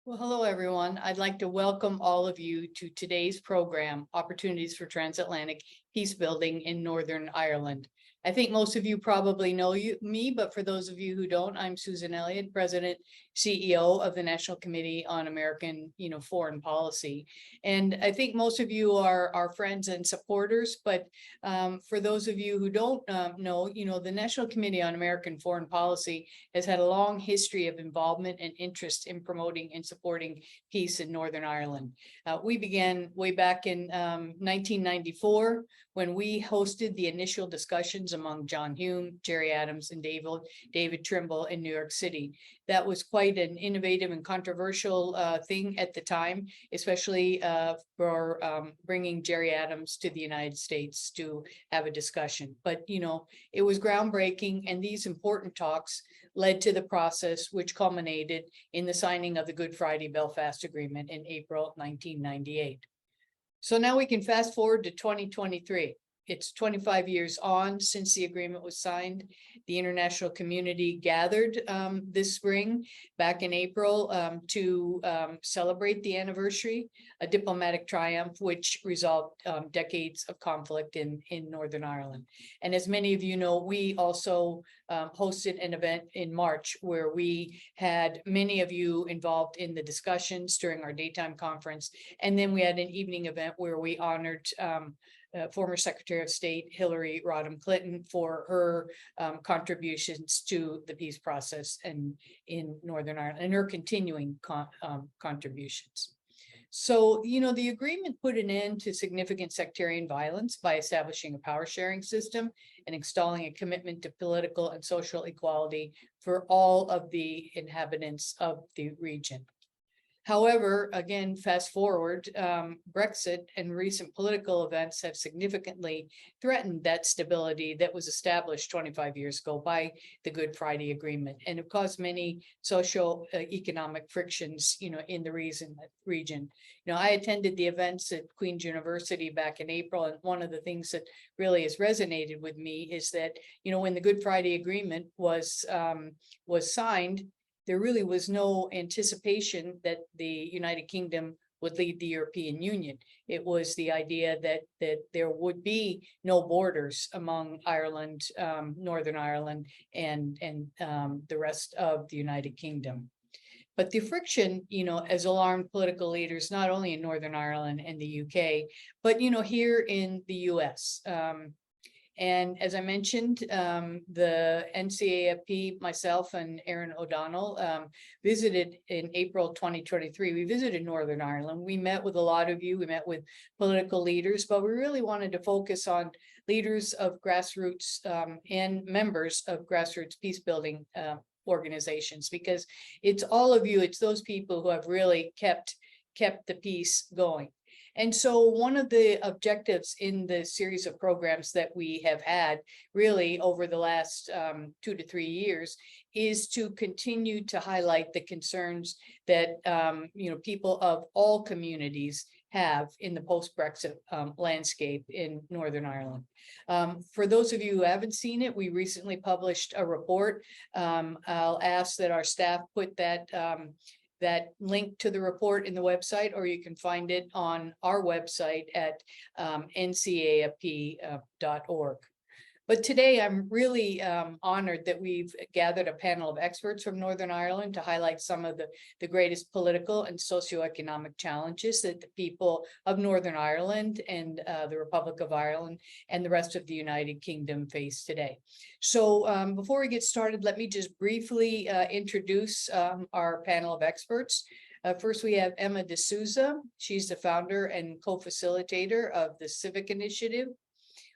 Well, hello, everyone. I'd like to welcome all of you to today's program, Opportunities for Transatlantic Peacebuilding in Northern Ireland. I think most of you probably know me, but for those of you who don't, I'm Susan Elliott, President, CEO of the National Committee on American, Foreign Policy. And I think most of you are friends and supporters, but for those of you who don't know, the National Committee on American Foreign Policy has had a long history of involvement and interest in promoting and supporting peace in Northern Ireland. We began way back in 1994 when we hosted the initial discussions among John Hume, Jerry Adams, and David Trimble in New York City. That was quite an innovative and controversial thing at the time, especially for bringing Jerry Adams to the United States to have a discussion. But, it was groundbreaking, and these important talks led to the process which culminated in the signing of the Good Friday Belfast Agreement in April 1998. So now we can fast forward to 2023. It's 25 years on since the agreement was signed. The international community gathered this spring, back in April, to celebrate the anniversary, a diplomatic triumph which resolved decades of conflict in Northern Ireland. And as many of you know, we also hosted an event in March where we had many of you involved in the discussions during our daytime conference. And then we had an evening event where we honored former Secretary of State Hillary Rodham Clinton for her contributions to the peace process in Northern Ireland and her continuing contributions. So, the agreement put an end to significant sectarian violence by establishing a power sharing system and installing a commitment to political and social equality for all of the inhabitants of the region. However, again, fast forward, Brexit and recent political events have significantly threatened that stability that was established 25 years ago by the Good Friday Agreement, and have caused many socio-economic frictions, in the region. I attended the events at Queen's University back in April, and one of the things that really has resonated with me is that, when the Good Friday Agreement was signed, there really was no anticipation that the United Kingdom would lead the European Union. It was the idea that there would be no borders among Ireland, Northern Ireland, and the rest of the United Kingdom. But the friction, has alarmed political leaders, not only in Northern Ireland and the UK, but, here in the US. And as I mentioned, the NCAFP, myself and Erin O'Donnell, visited in April 2023. We visited Northern Ireland. We met with a lot of you. We met with political leaders, but we really wanted to focus on leaders of grassroots and members of grassroots peacebuilding organizations, because it's all of you. It's those people who have really kept the peace going. And so one of the objectives in the series of programs that we have had really over the last 2 to 3 years is to continue to highlight the concerns that people of all communities have in the post-Brexit landscape in Northern Ireland. For those of you who haven't seen it, we recently published a report. I'll ask that our staff put that link to the report in the website, or you can find it on our website at ncafp.org. But today I'm really honored that we've gathered a panel of experts from Northern Ireland to highlight some of the greatest political and socioeconomic challenges that the people of Northern Ireland and the Republic of Ireland and the rest of the United Kingdom face today. So before we get started, let me just briefly introduce our panel of experts. First, we have Emma D'Souza. She's the founder and co-facilitator of the Civic Initiative.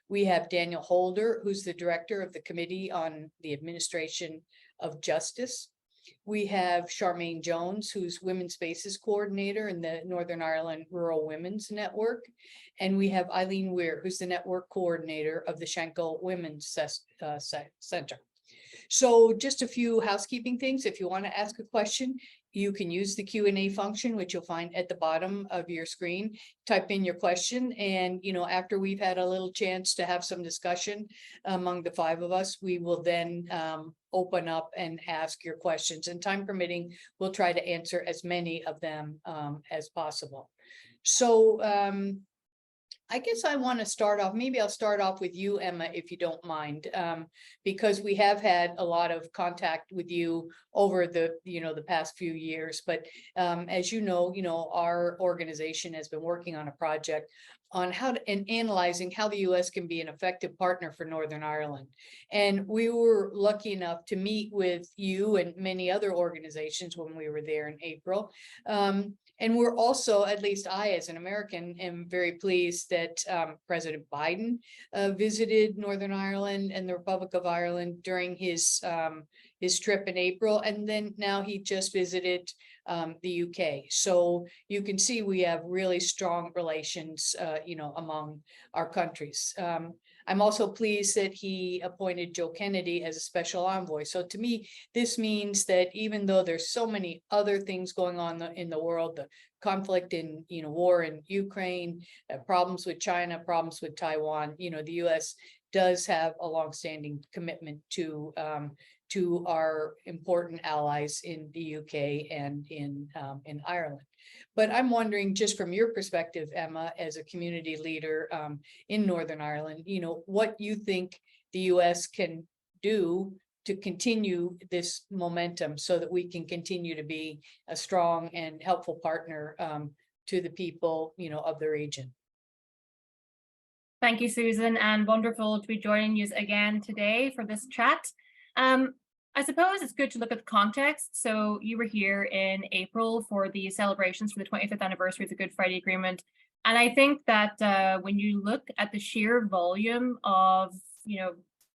We have Daniel Holder, who's the director of the Committee on the Administration of Justice. We have Charmaine Jones, who's Women's Spaces Coordinator in the Northern Ireland Rural Women's Network. And we have Eileen Weir, who's the Network Coordinator of the Shankill Women's Center. So just a few housekeeping things. If you want to ask a question, you can use the Q&A function, which you'll find at the bottom of your screen. Type in your question, and after we've had a little chance to have some discussion among the 5 of us, we will then open up and ask your questions, and time permitting, we'll try to answer as many of them as possible. So I guess I want to start off, maybe I'll start off with you, Emma, if you don't mind, because we have had a lot of contact with you over the past few years. But as you know, our organization has been working on a project on and analyzing how the U.S. can be an effective partner for Northern Ireland. And we were lucky enough to meet with you and many other organizations when we were there in April. And we're also, at least I, as an American, am very pleased that President Biden visited Northern Ireland and the Republic of Ireland during his trip in April. And then now he just visited the UK. So you can see we have really strong relations, among our countries. I'm also pleased that he appointed Joe Kennedy as a special envoy. So to me, this means that even though there's so many other things going on in the world, the conflict in, war in Ukraine, problems with China, problems with Taiwan, the U.S. does have a longstanding commitment to our important allies in the UK and in Ireland. But I'm wondering, just from your perspective, Emma, as a community leader in Northern Ireland, what you think the U.S. can do to continue this momentum so that we can continue to be a strong and helpful partner to the people, of the region. Thank you, Susan, and wonderful to be joining you again today for this chat. I suppose it's good to look at the context. So you were here in April for the celebrations for the 25th anniversary of the Good Friday Agreement. And I think that when you look at the sheer volume of,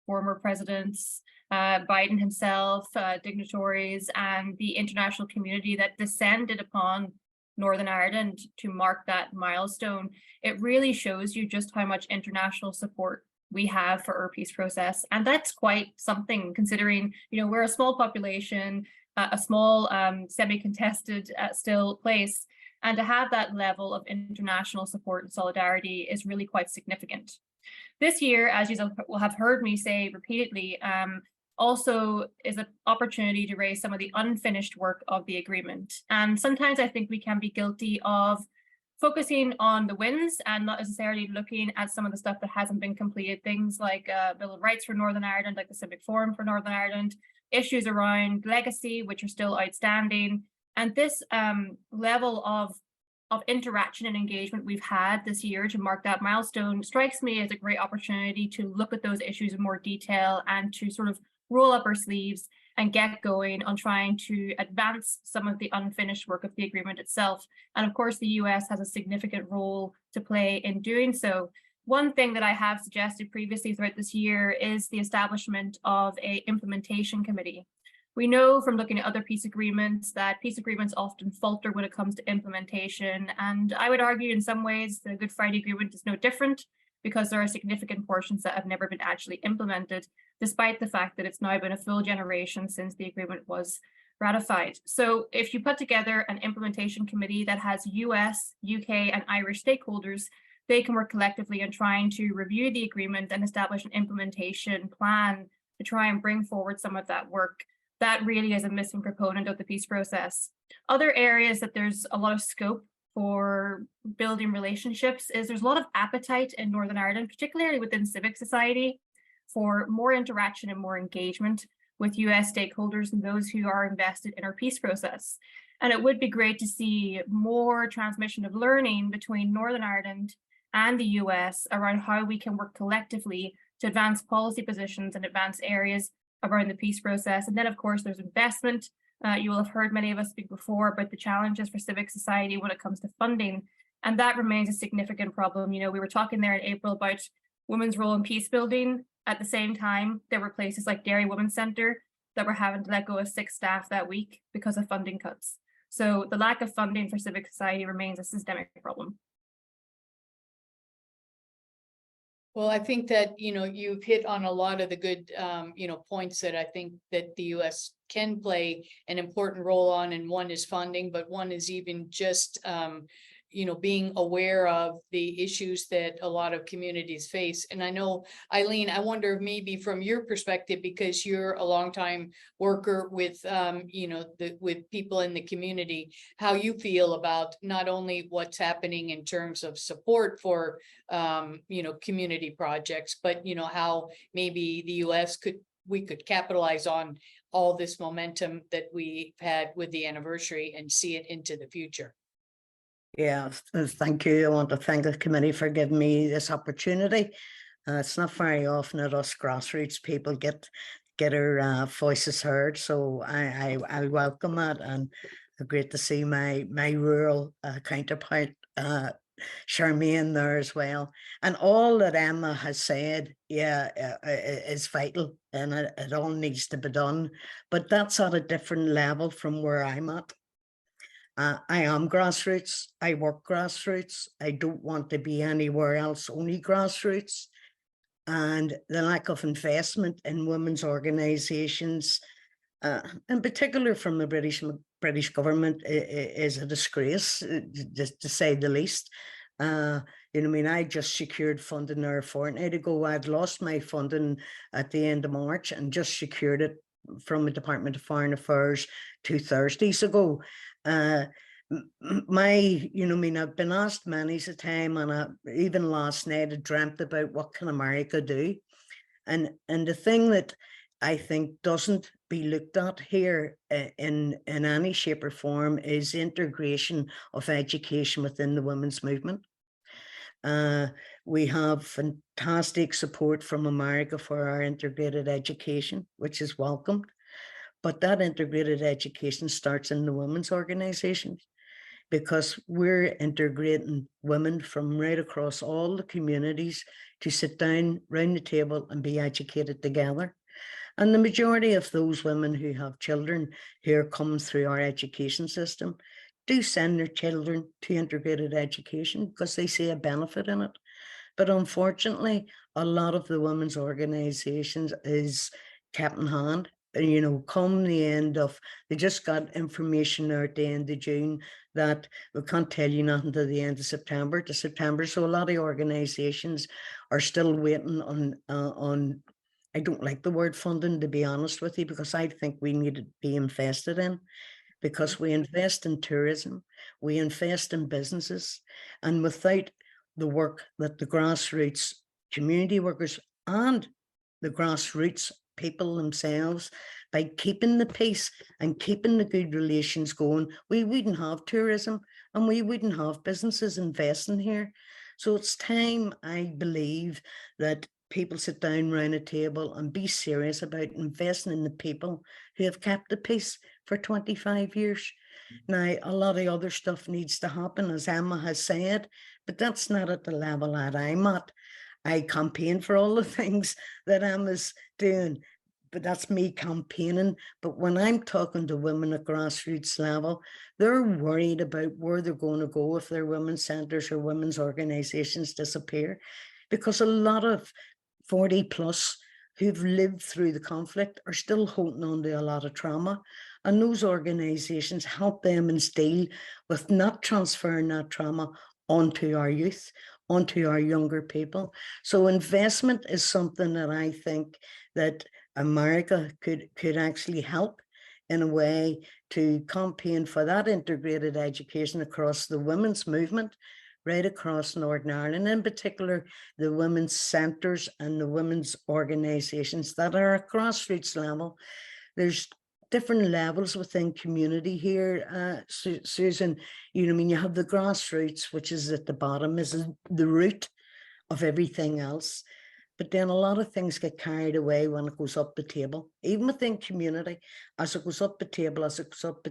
former presidents, Biden himself, dignitaries, and the international community that descended upon Northern Ireland to mark that milestone, it really shows you just how much international support we have for our peace process. And that's quite something, considering, we're a small population, a small semi-contested still place, and to have that level of international support and solidarity is really quite significant. This year, as you will have heard me say repeatedly, also is an opportunity to raise some of the unfinished work of the agreement. And sometimes I think we can be guilty of focusing on the wins and not necessarily looking at some of the stuff that hasn't been completed, things like Bill of Rights for Northern Ireland, like the Civic Forum for Northern Ireland, issues around legacy, which are still outstanding. And this level of interaction and engagement we've had this year to mark that milestone strikes me as a great opportunity to look at those issues in more detail and to sort of roll up our sleeves and get going on trying to advance some of the unfinished work of the agreement itself. And of course, the US has a significant role to play in doing so. One thing that I have suggested previously throughout this year is the establishment of an implementation committee. We know from looking at other peace agreements that peace agreements often falter when it comes to implementation. And I would argue in some ways the Good Friday Agreement is no different, because there are significant portions that have never been actually implemented, despite the fact that it's now been a full generation since the agreement was ratified. So if you put together an implementation committee that has US, UK, and Irish stakeholders, they can work collectively in trying to review the agreement and establish an implementation plan to try and bring forward some of that work. That really is a missing component of the peace process. Other areas that there's a lot of scope for building relationships is there's a lot of appetite in Northern Ireland, particularly within civic society, for more interaction and more engagement with US stakeholders and those who are invested in our peace process. And it would be great to see more transmission of learning between Northern Ireland and the US around how we can work collectively to advance policy positions and advance areas around the peace process. And then, of course, there's investment. You will have heard many of us speak before about the challenges for civic society when it comes to funding, and that remains a significant problem. We were talking there in April about women's role in peace building. At the same time, there were places like Derry Women's Centre that were having to let go of 6 staff that week because of funding cuts. So the lack of funding for civic society remains a systemic problem. Well, I think that, you've hit on a lot of the good, points that I think that the US can play an important role on, and one is funding, but one is even just, being aware of the issues that a lot of communities face. And I know, Eileen, I wonder if maybe from your perspective, because you're a longtime worker with, with people in the community, how you feel about not only what's happening in terms of support for community projects, but how maybe the US we could capitalize on all this momentum that we've had with the anniversary and see it into the future. Yeah, thank you. I want to thank the committee for giving me this opportunity. It's not very often that us grassroots people get our voices heard, so I welcome it, and great to see my rural counterpart Charmaine there as well. And all that Emma has said, is vital, and it all needs to be done. But that's at a different level from where I'm at. I am grassroots. I work grassroots. I don't want to be anywhere else, only grassroots. And the lack of investment in women's organisations, in particular from the British government, is a disgrace, just to say the least. I just secured funding there a fortnight ago. I'd lost my funding at the end of March and just secured it from the Department of Foreign Affairs 2 Thursdays ago. I've been asked many a time, and even last night I dreamt about what can America do, and the thing that I think doesn't be looked at here in any shape or form is integration of education within the women's movement. We have fantastic support from America for our integrated education, which is welcomed. But that integrated education starts in the women's organizations, because we're integrating women from right across all the communities to sit down round the table and be educated together. And the majority of those women who have children here come through our education system do send their children to integrated education because they see a benefit in it. But unfortunately, a lot of the women's organizations is kept in hand. Come the end of, they just got information there at the end of June that we can't tell you nothing to the end of September to September. So a lot of organizations are still waiting on, I don't like the word funding, to be honest with you, because I think we need to be invested in, because we invest in tourism, we invest in businesses, and without the work that the grassroots community workers and the grassroots people themselves, by keeping the peace and keeping the good relations going, we wouldn't have tourism and we wouldn't have businesses investing here. So it's time, I believe, that people sit down around a table and be serious about investing in the people who have kept the peace for 25 years. Now, a lot of other stuff needs to happen, as Emma has said, but that's not at the level that I'm at. I campaign for all the things that Emma's doing, but that's me campaigning. But when I'm talking to women at grassroots level, they're worried about where they're going to go if their women's centres or women's organisations disappear, because a lot of 40 plus who've lived through the conflict are still holding on to a lot of trauma. And those organisations help them instill with not transferring that trauma onto our youth, onto our younger people. So investment is something that I think that America could actually help in a way to campaign for that integrated education across the women's movement, right across Northern Ireland, in particular the women's centres and the women's organisations that are at grassroots level. There's different levels within community here, Susan. You have the grassroots, which is at the bottom, is the root of everything else. But then a lot of things get carried away when it goes up the table, even within community, as it goes up the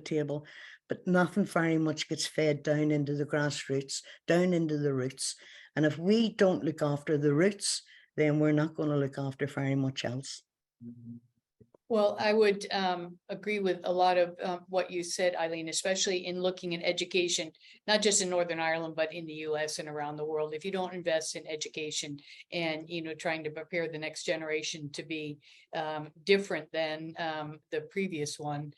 table, but nothing very much gets fed down into the grassroots, down into the roots. And if we don't look after the roots, then we're not going to look after very much else. Well, I would agree with a lot of what you said, Eileen, especially in looking at education, not just in Northern Ireland, but in the US and around the world. If you don't invest in education and, trying to prepare the next generation to be different than the previous one,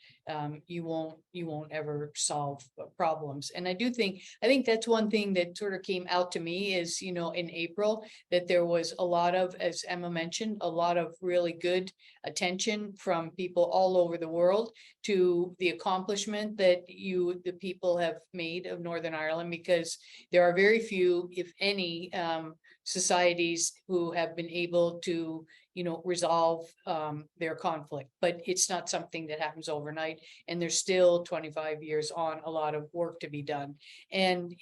you won't ever solve problems. And I think that's one thing that sort of came out to me is, in April, that there was a lot of, as Emma mentioned, a lot of really good attention from people all over the world to the accomplishment that the people have made of Northern Ireland, because there are very few, if any, societies who have been able to, resolve their conflict. But it's not something that happens overnight, and there's still 25 years on, a lot of work to be done. And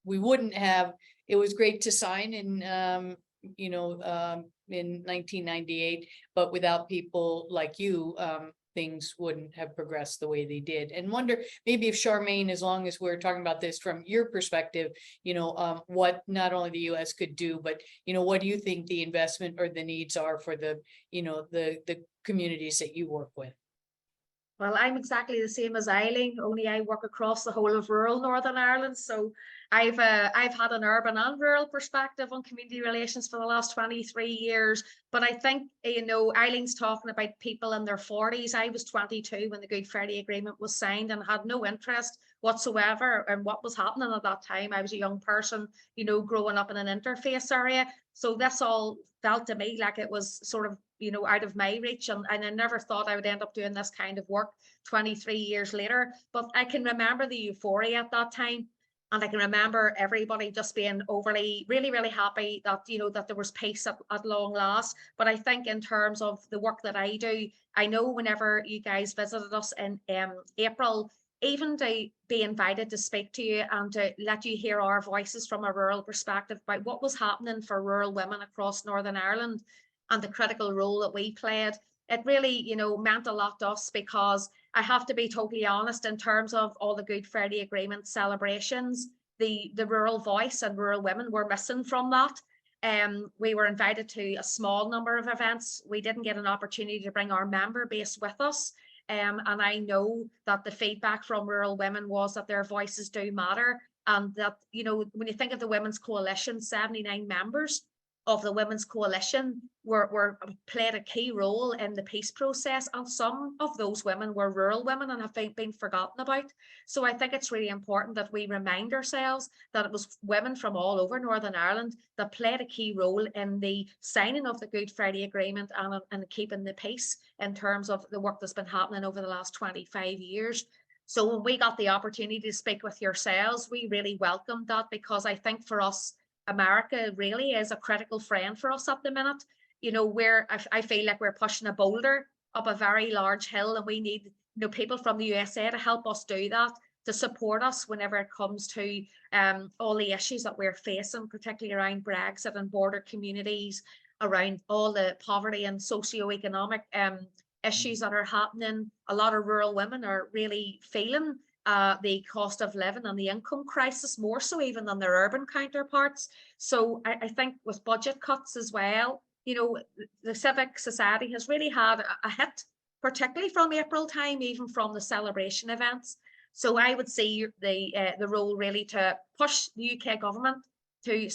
we wouldn't have, it was great to sign in 1998, but without people like you, things wouldn't have progressed the way they did. And wonder maybe if Charmaine, as long as we're talking about this from your perspective, what not only the US could do, but what do you think the investment or the needs are for the communities that you work with? Well, I'm exactly the same as Eileen, only I work across the whole of rural Northern Ireland. So I've had an urban and rural perspective on community relations for the last 23 years. But I think, Eileen's talking about people in their 40s. I was 22 when the Good Friday Agreement was signed and had no interest whatsoever in what was happening at that time. I was a young person, growing up in an interface area. So this all felt to me like it was sort of, out of my reach. And I never thought I would end up doing this kind of work 23 years later. But I can remember the euphoria at that time. And I can remember everybody just being overly, really, really happy that, that there was peace at long last. But I think in terms of the work that I do, I know whenever you guys visited us in April, even to be invited to speak to you and to let you hear our voices from a rural perspective about what was happening for rural women across Northern Ireland and the critical role that we played, it really, meant a lot to us, because I have to be totally honest, in terms of all the Good Friday Agreement celebrations, the rural voice and rural women were missing from that. We were invited to a small number of events. We didn't get an opportunity to bring our member base with us. And I know that the feedback from rural women was that their voices do matter. And that, when you think of the Women's Coalition, 79 members of the Women's Coalition were played a key role in the peace process, and some of those women were rural women and have been forgotten about. So I think it's really important that we remind ourselves that it was women from all over Northern Ireland that played a key role in the signing of the Good Friday Agreement and keeping the peace, in terms of the work that's been happening over the last 25 years. So when we got the opportunity to speak with yourselves, we really welcomed that, because I think for us, America really is a critical friend for us at the minute. I feel like we're pushing a boulder up a very large hill, and we need people from the USA to help us do that, to support us whenever it comes to all the issues that we're facing, particularly around Brexit and border communities, around all the poverty and socio-economic issues that are happening. A lot of rural women are really feeling the cost of living and the income crisis, more so even than their urban counterparts. So I think with budget cuts as well, the civic society has really had a hit, particularly from April time, even from the celebration events. So I would see the role really to push the UK government to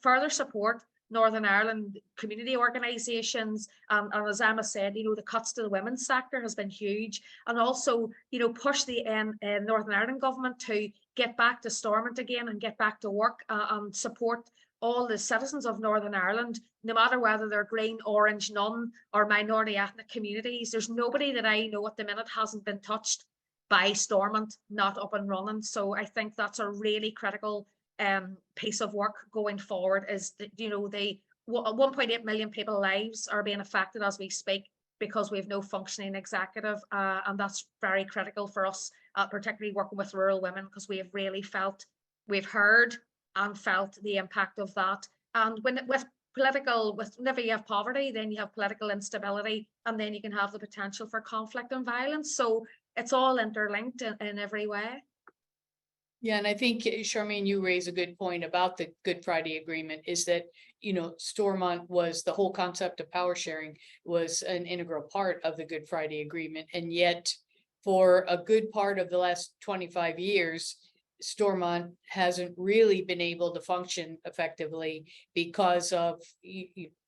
further support Northern Ireland community organisations, and as Emma said, the cuts to the women's sector has been huge, and also push the Northern Ireland government to get back to Stormont again and get back to work, and support all the citizens of Northern Ireland, no matter whether they're green, orange, none, or minority ethnic communities. There's nobody that I know at the minute hasn't been touched by Stormont not up and running. So I think that's a really critical piece of work going forward, is that, the 1.8 million people's lives are being affected as we speak, because we have no functioning executive, and that's very critical for us, particularly working with rural women, because we have really we've heard and felt the impact of that. And whenever you have poverty, then you have political instability, and then you can have the potential for conflict and violence. So it's all interlinked in every way. Yeah, and I think, Charmaine, you raise a good point about the Good Friday Agreement is that, Stormont was the whole concept of power sharing was an integral part of the Good Friday Agreement. And yet for a good part of the last 25 years, Stormont hasn't really been able to function effectively because of,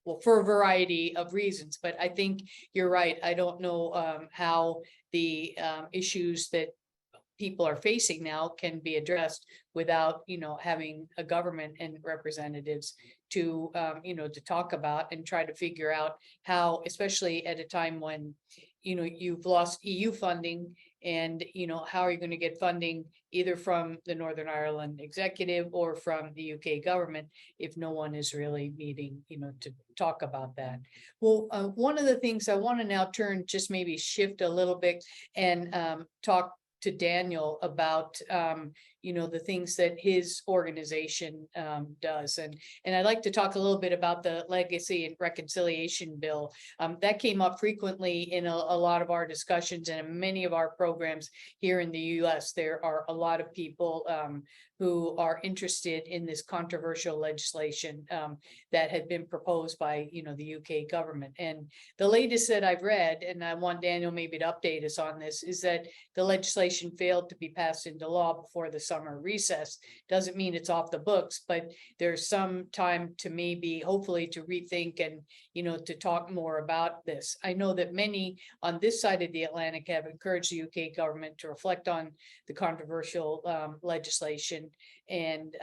well, for a variety of reasons. But I think you're right. I don't know how the issues that people are facing now can be addressed without, having a government and representatives to, to talk about and try to figure out how, especially at a time when, you've lost EU funding and, how are you going to get funding either from the Northern Ireland executive or from the UK government if no one is really meeting, to talk about that. Well, one of the things I want to now turn, just maybe shift a little bit and talk to Daniel about, the things that his organization does. And I'd like to talk a little bit about the Legacy and Reconciliation Bill. That came up frequently in a lot of our discussions and in many of our programs here in the US. There are a lot of people who are interested in this controversial legislation that had been proposed by, the UK government. And the latest that I've read, and I want Daniel maybe to update us on this, is that the legislation failed to be passed into law before the summer recess. Doesn't mean it's off the books, but there's some time to maybe, hopefully, to rethink and, to talk more about this. I know that many on this side of the Atlantic have encouraged the UK government to reflect on the controversial legislation and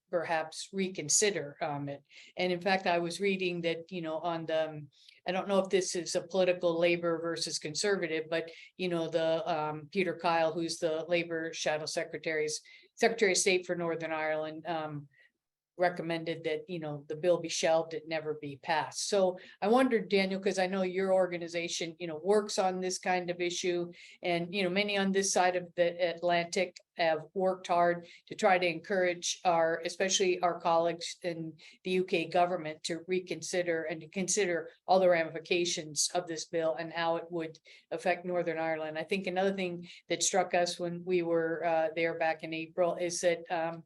perhaps reconsider it. And in fact, I was reading that, on the, I don't know if this is a political Labor versus Conservative, but, the Peter Kyle, who's the Labor Shadow Secretary of State for Northern Ireland, recommended that, the bill be shelved, it never be passed. So I wondered, Daniel, because I know your organization, works on this kind of issue, and, many on this side of the Atlantic have worked hard to try to encourage especially our colleagues in the UK government to reconsider and to consider all the ramifications of this bill and how it would affect Northern Ireland. I think another thing that struck us when we were there back in April is that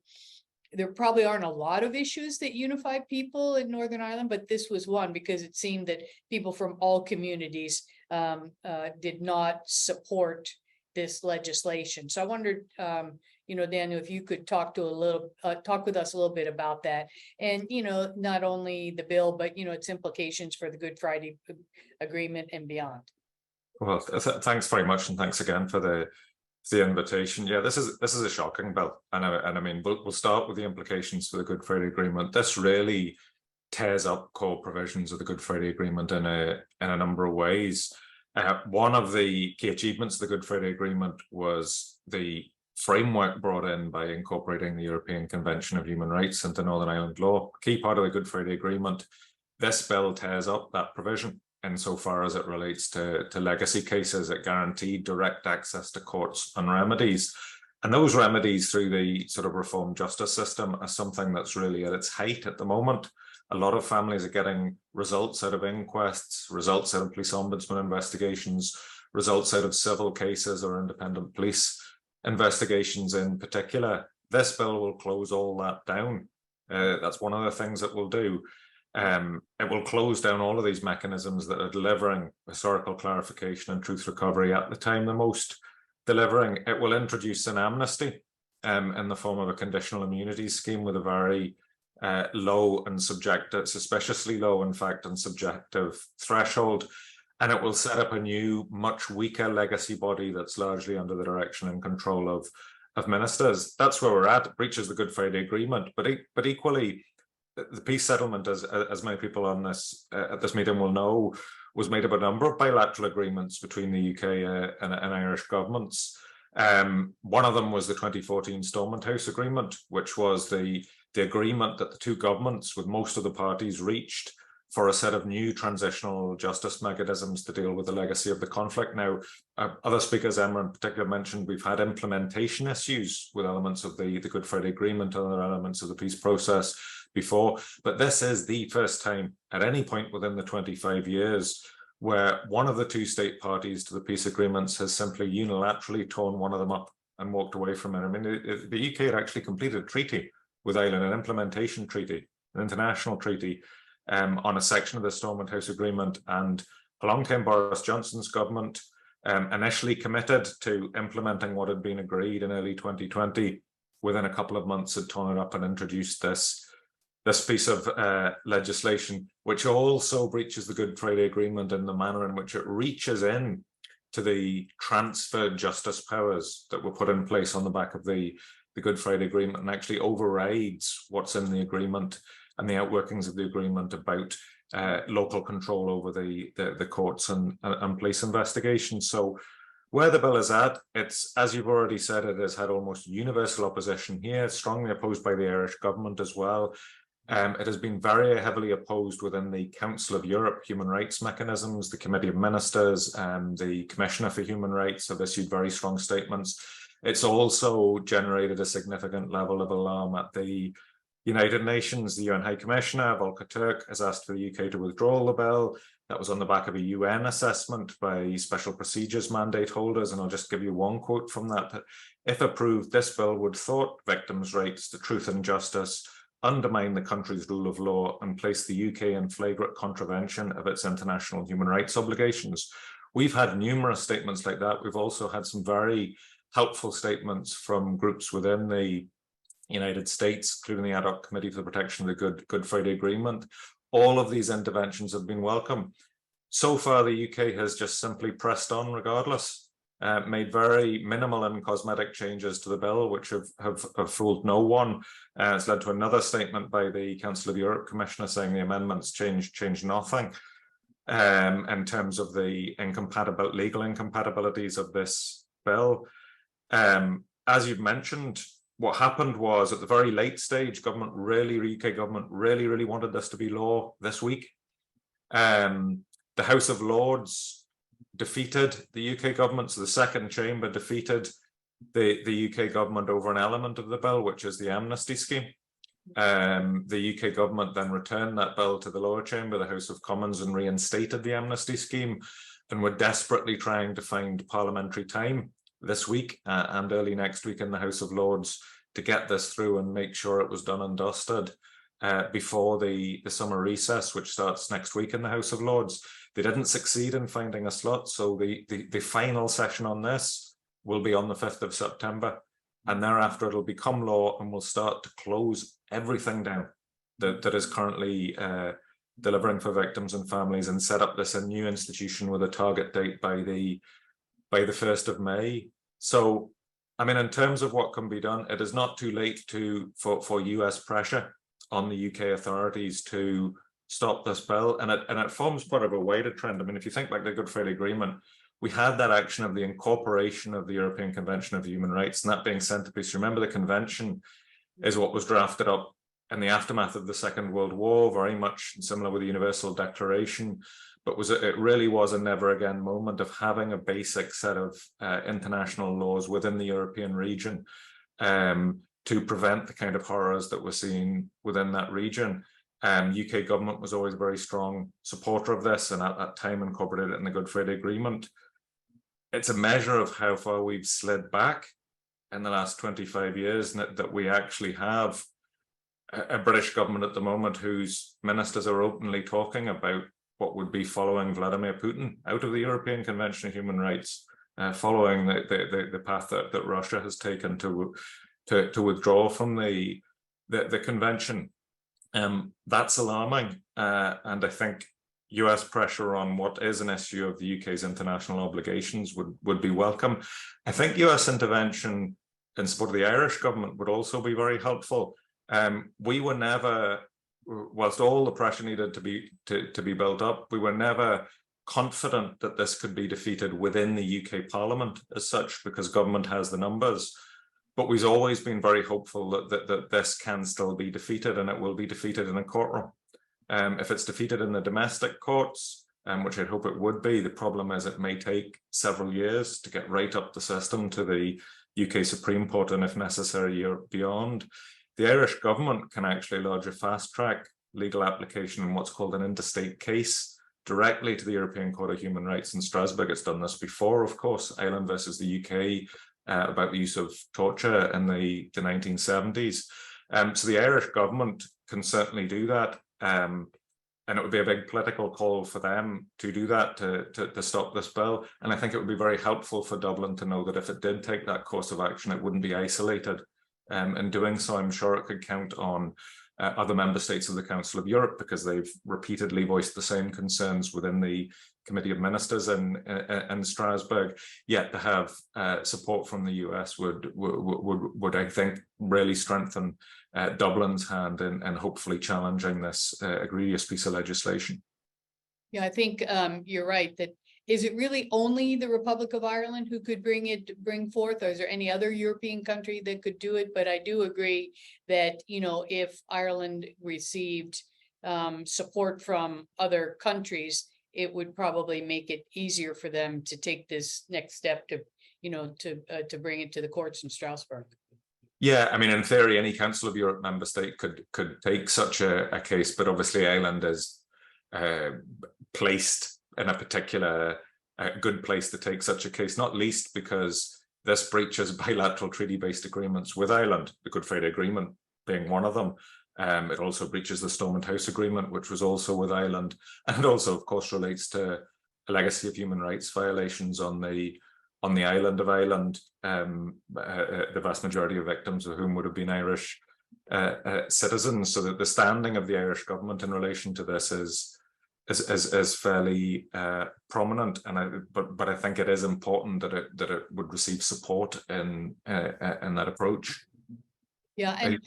there probably aren't a lot of issues that unify people in Northern Ireland, but this was one because it seemed that people from all communities did not support this legislation. So I wondered, Daniel, if you could talk with us a little bit about that, and not only the bill, but its implications for the Good Friday Agreement and beyond. Well, thanks very much, and thanks again for the invitation. Yeah, this is a shocking bill, and I mean we'll start with the implications for the Good Friday Agreement. This really tears up core provisions of the Good Friday Agreement in a number of ways. One of the key achievements of the Good Friday Agreement was the framework brought in by incorporating the European Convention of Human Rights into Northern Ireland law. Key part of the Good Friday Agreement. This bill tears up that provision insofar as it relates to legacy cases. It guaranteed direct access to courts and remedies. And those remedies through the sort of reformed justice system are something that's really at its height at the moment. A lot of families are getting results out of inquests, results out of police ombudsman investigations, results out of civil cases or independent police investigations in particular. This bill will close all that down. That's one of the things it will do. It will close down all of these mechanisms that are delivering historical clarification and truth recovery at the time the most delivering. It will introduce an amnesty in the form of a conditional immunity scheme with a very low and subjective, suspiciously low, in fact, and subjective threshold. And it will set up a new, much weaker legacy body that's largely under the direction and control of ministers. That's where we're at. It breaches the Good Friday Agreement, but equally, the peace settlement, as many people on this at this meeting will know, was made up of a number of bilateral agreements between the UK and Irish governments. One of them was the 2014 Stormont House Agreement, which was the agreement that the two governments, with most of the parties, reached for a set of new transitional justice mechanisms to deal with the legacy of the conflict. Now, other speakers, Emma in particular, mentioned we've had implementation issues with elements of the Good Friday Agreement and other elements of the peace process before, but this is the first time at any point within the 25 years where one of the two state parties to the peace agreements has simply unilaterally torn one of them up and walked away from it. I mean, the UK had actually completed a treaty with Ireland, an implementation treaty, an international treaty, on a section of the Stormont House Agreement, and along came Boris Johnson's government, initially committed to implementing what had been agreed in early 2020. Within a couple of months, had torn it up and introduced this piece of legislation, which also breaches the Good Friday Agreement in the manner in which it reaches in to the transferred justice powers that were put in place on the back of the Good Friday Agreement, and actually overrides what's in the agreement and the outworkings of the agreement about local control over the courts and police investigations. So where the bill is at, it's, as you've already said, it has had almost universal opposition here, strongly opposed by the Irish government as well. It has been very heavily opposed within the Council of Europe human rights mechanisms, the Committee of Ministers, and the Commissioner for Human Rights have issued very strong statements. It's also generated a significant level of alarm at the United Nations. The UN High Commissioner, Volker Turk, has asked for the UK to withdraw the bill. That was on the back of a UN assessment by special procedures mandate holders. And I'll just give you one quote from that. If approved, this bill would thwart victims' rights to truth and justice, undermine the country's rule of law, and place the UK in flagrant contravention of its international human rights obligations. We've had numerous statements like that. We've also had some very helpful statements from groups within the United States, including the Ad Hoc Committee for the Protection of the Good Friday Agreement. All of these interventions have been welcome. So far, the UK has just simply pressed on regardless, made very minimal and cosmetic changes to the bill, which have fooled no one. It's led to another statement by the Council of Europe Commissioner saying the amendments change nothing in terms of the legal incompatibilities of this bill. As you've mentioned, what happened was at the very late stage, UK government really wanted this to be law this week. The House of Lords defeated the UK government, so the second chamber defeated the UK government over an element of the bill, which is the amnesty scheme. The UK government then returned that bill to the lower chamber, the House of Commons, and reinstated the amnesty scheme, and were desperately trying to find parliamentary time this week and early next week in the House of Lords to get this through and make sure it was done and dusted before the summer recess, which starts next week in the House of Lords. They didn't succeed in finding a slot, so the final session on this will be on the 5th of September, and thereafter it'll become law and will start to close everything down that is currently delivering for victims and families, and set up a new institution with a target date by the 1st of May. So, I mean, in terms of what can be done, it is not too late for US pressure on the UK authorities to stop this bill, and it forms part of a wider trend. I mean, if you think back to the Good Friday Agreement, we had that action of the incorporation of the European Convention of Human Rights, and that being centerpiece. Remember, the convention is what was drafted up in the aftermath of the Second World War, very much similar with the Universal Declaration, but it really was a never again moment of having a basic set of international laws within the European region to prevent the kind of horrors that we're seeing within that region. UK government was always a very strong supporter of this, and at that time incorporated it in the Good Friday Agreement. It's a measure of how far we've slid back in the last 25 years, that we actually have a British government at the moment whose ministers are openly talking about what would be following Vladimir Putin out of the European Convention of Human Rights, following the path that Russia has taken to withdraw from the convention. That's alarming, and I think US pressure on what is an issue of the UK's international obligations would be welcome. I think US intervention in support of the Irish government would also be very helpful. We were never, whilst all the pressure needed to be built up, we were never confident that this could be defeated within the UK Parliament as such, because government has the numbers. But we've always been very hopeful that this can still be defeated, and it will be defeated in a courtroom. If it's defeated in the domestic courts, which I'd hope it would be, the problem is it may take several years to get right up the system to the UK Supreme Court, and if necessary, beyond. The Irish government can actually lodge a fast-track legal application in what's called an interstate case directly to the European Court of Human Rights in Strasbourg. It's done this before, of course, Ireland versus the UK, about the use of torture in the 1970s. So the Irish government can certainly do that. And it would be a big political call for them to do that, to stop this bill. And I think it would be very helpful for Dublin to know that if it did take that course of action, it wouldn't be isolated. In doing so, I'm sure it could count on other member states of the Council of Europe, because they've repeatedly voiced the same concerns within the Committee of Ministers in Strasbourg. Yet to have support from the US would I think really strengthen Dublin's hand in hopefully challenging this egregious piece of legislation. Yeah, I think you're right. That is it really only the Republic of Ireland who could bring forth, or is there any other European country that could do it? But I do agree that, you know, if Ireland received support from other countries, it would probably make it easier for them to take this next step to, you know, to bring it to the courts in Strasbourg. Yeah, I mean, in theory, any Council of Europe member state could take such a case, but obviously Ireland is placed in a particular good place to take such a case, not least because this breaches bilateral treaty-based agreements with Ireland, the Good Friday Agreement being one of them. It also breaches the Stormont House Agreement, which was also with Ireland, and it also, of course, relates to a legacy of human rights violations on the island of Ireland, the vast majority of victims of whom would have been Irish citizens. So that the standing of the Irish government in relation to this is fairly prominent, and but I think it is important that it would receive support in that approach. Yeah, and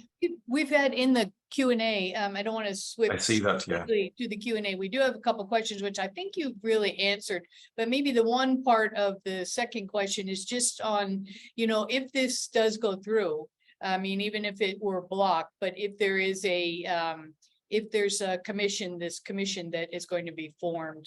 we've had in the Q&A, I don't want to switch. I see that, yeah. To the Q&A. We do have a couple of questions, which I think you've really answered, but maybe the one part of the second question is just on, you know, if this does go through, I mean, even if it were blocked, but if there is if there's a commission, this commission that is going to be formed,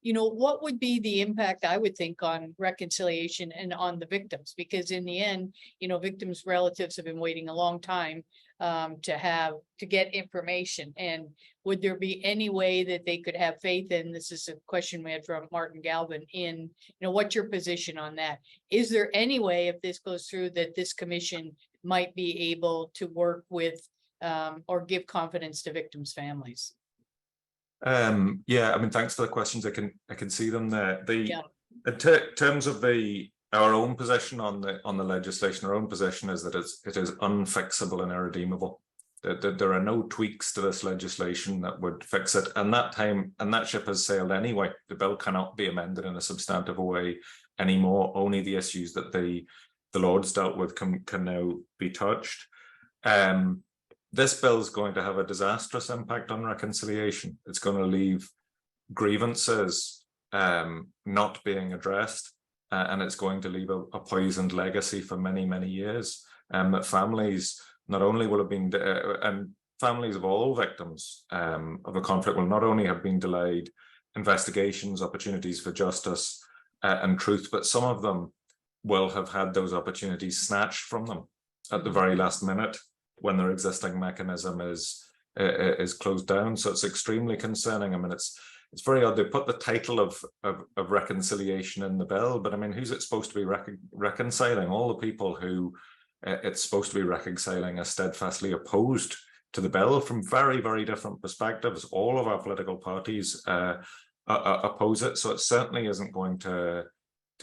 you know, what would be the impact, I would think, on reconciliation and on the victims? Because in the end, you know, victims' relatives have been waiting a long time to get information. And would there be any way that they could have faith in, this is a question we had from Martin Galvin, in, you know, what's your position on that? Is there any way, if this goes through, that this commission might be able to work with or give confidence to victims' families? Yeah, I mean, thanks for the questions. I can see them there. In terms of our own position on the legislation, our own position is that it is unfixable and irredeemable. That there are no tweaks to this legislation that would fix it, and that ship has sailed anyway. The bill cannot be amended in a substantive way anymore. Only the issues that the Lords dealt with can now be touched. This bill is going to have a disastrous impact on reconciliation. It's going to leave grievances not being addressed, and it's going to leave a poisoned legacy for many, many years. That families not only will have been, and families of all victims of a conflict will not only have been delayed investigations, opportunities for justice and truth, but some of them will have had those opportunities snatched from them at the very last minute, when their existing mechanism is closed down. So it's extremely concerning. I mean, it's very odd. They put the title of reconciliation in the bill, but I mean, who's it supposed to be reconciling? All the people who it's supposed to be reconciling are steadfastly opposed to the bill from very, very different perspectives. All of our political parties oppose it. So it certainly isn't going to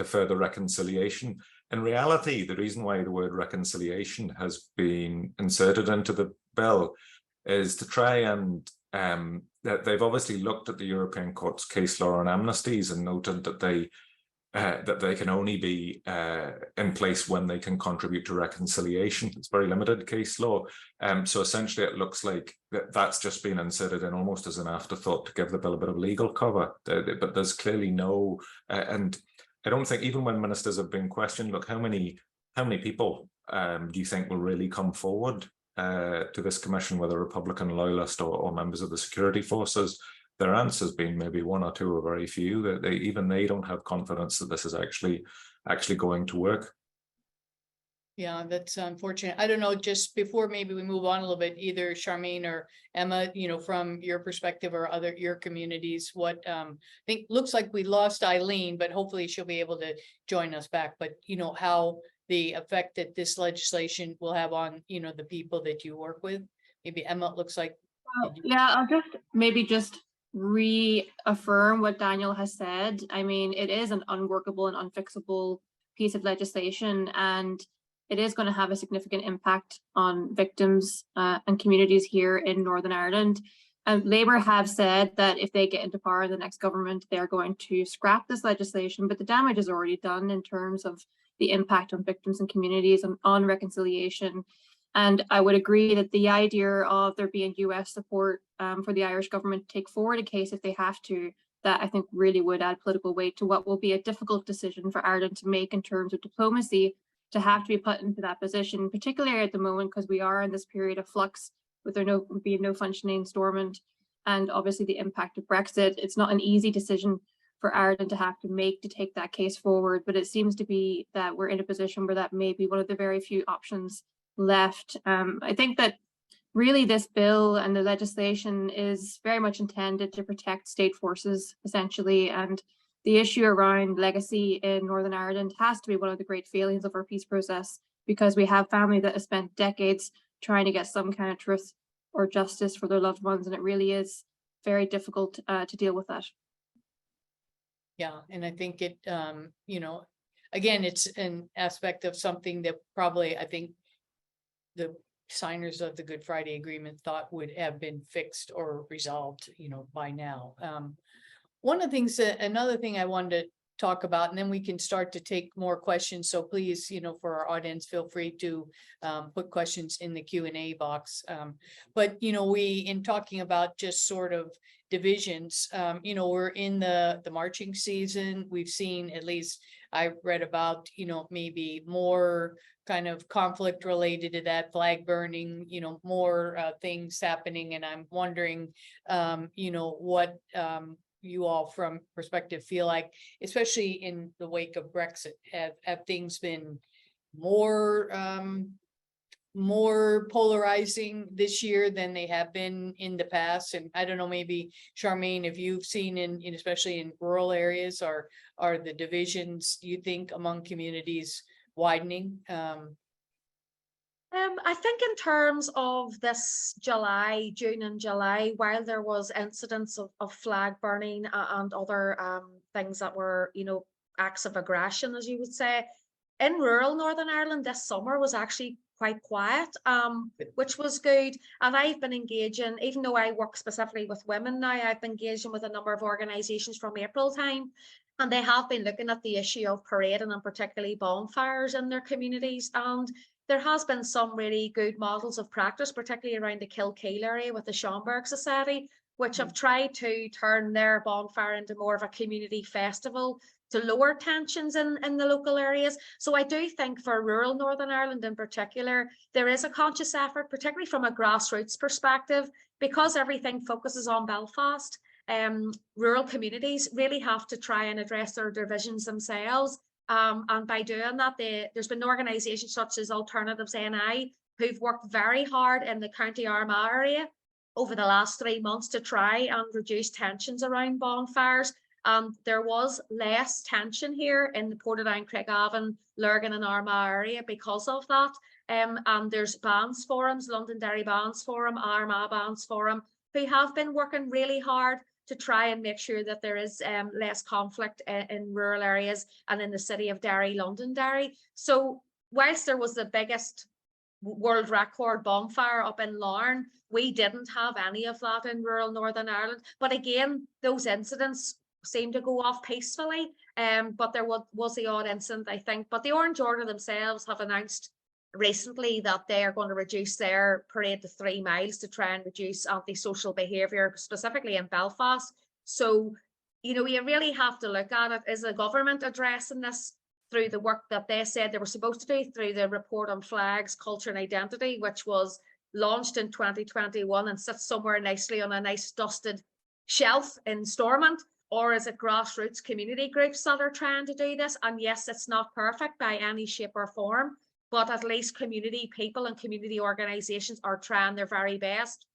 further reconciliation. In reality, the reason why the word reconciliation has been inserted into the bill is to try and they've obviously looked at the European Court's case law on amnesties and noted that they can only be in place when they can contribute to reconciliation. It's very limited case law. So essentially it looks like that's just been inserted in almost as an afterthought to give the bill a bit of legal cover. But there's clearly no, and I don't think, even when ministers have been questioned, look, how many people do you think will really come forward to this commission, whether Republican loyalist or members of the security forces? Their answer's been maybe one or two, or very few. That even they don't have confidence that this is actually going to work. Yeah, that's unfortunate. I don't know, just before maybe we move on a little bit, either Charmaine or Emma, you know, from your perspective or your communities, what I think looks like we lost Eileen, but hopefully she'll be able to join us back. But, you know, how the effect that this legislation will have on, the people that you work with? Maybe Emma, it looks like. Yeah, I'll just reaffirm what Daniel has said. I mean, it is an unworkable and unfixable piece of legislation, and it is going to have a significant impact on victims and communities here in Northern Ireland. And Labour have said that if they get into power in the next government, they're going to scrap this legislation, but the damage is already done in terms of the impact on victims and communities and on reconciliation. And I would agree that the idea of there being US support for the Irish government to take forward a case if they have to, that I think really would add political weight to what will be a difficult decision for Ireland to make in terms of diplomacy, to have to be put into that position, particularly at the moment, because we are in this period of flux with there being no functioning Stormont, and obviously the impact of Brexit. It's not an easy decision for Ireland to have to make to take that case forward, but it seems to be that we're in a position where that may be one of the very few options left. I think that really this bill and the legislation is very much intended to protect state forces, essentially, and the issue around legacy in Northern Ireland has to be one of the great failings of our peace process, because we have family that have spent decades trying to get some kind of truth or justice for their loved ones, and it really is very difficult to deal with that. Yeah, and I think it, again, it's an aspect of something that probably, I think, the signers of the Good Friday Agreement thought would have been fixed or resolved, by now. One of the things another thing I wanted to talk about, and then we can start to take more questions. So please, for our audience, feel free to put questions in the Q&A box. But, we, in talking about just sort of divisions, we're in the marching season. We've seen, at least I read about, maybe more kind of conflict related to that, flag burning, more things happening. And I'm wondering, what you all from perspective feel like, especially in the wake of Brexit, have things been more polarizing this year than they have been in the past? And I don't know, maybe Charmaine, if you've seen in especially in rural areas, are the divisions, do you think, among communities widening? I think in terms of this June and July, while there was incidents of flag burning and other things that were, acts of aggression, as you would say, in rural Northern Ireland, this summer was actually quite quiet, which was good. And I've been engaging, even though I work specifically with women now, I've been engaging with a number of organisations from April time, and they have been looking at the issue of parading and particularly bonfires in their communities. And there has been some really good models of practice, particularly around the Kilkeel area with the Schomburg Society, which have tried to turn their bonfire into more of a community festival to lower tensions in the local areas. So I do think for rural Northern Ireland in particular, there is a conscious effort, particularly from a grassroots perspective, because everything focuses on Belfast. Rural communities really have to try and address their divisions themselves. And by doing that, there's been organisations such as Alternatives NI who've worked very hard in the County Armagh area over the last 3 months to try and reduce tensions around bonfires. There was less tension here in the Portadown, Craigavon, Lurgan and Armagh area because of that. And there's bands forums, Londonderry Bands Forum, Armagh Bands Forum, who have been working really hard to try and make sure that there is less conflict in rural areas and in the city of Derry, Londonderry. So whilst there was the biggest world record bonfire up in Larne, we didn't have any of that in rural Northern Ireland. But again, those incidents seem to go off peacefully, but there was the odd incident, I think. But the Orange Order themselves have announced recently that they are going to reduce their parade to 3 miles to try and reduce antisocial behaviour, specifically in Belfast. So, you really have to look at it. Is the government addressing this through the work that they said they were supposed to do through the report on flags, culture and identity, which was launched in 2021 and sits somewhere nicely on a nice dusted shelf in Stormont? Or is it grassroots community groups that are trying to do this? And yes, it's not perfect by any shape or form, but at least community people and community organisations are trying their very best.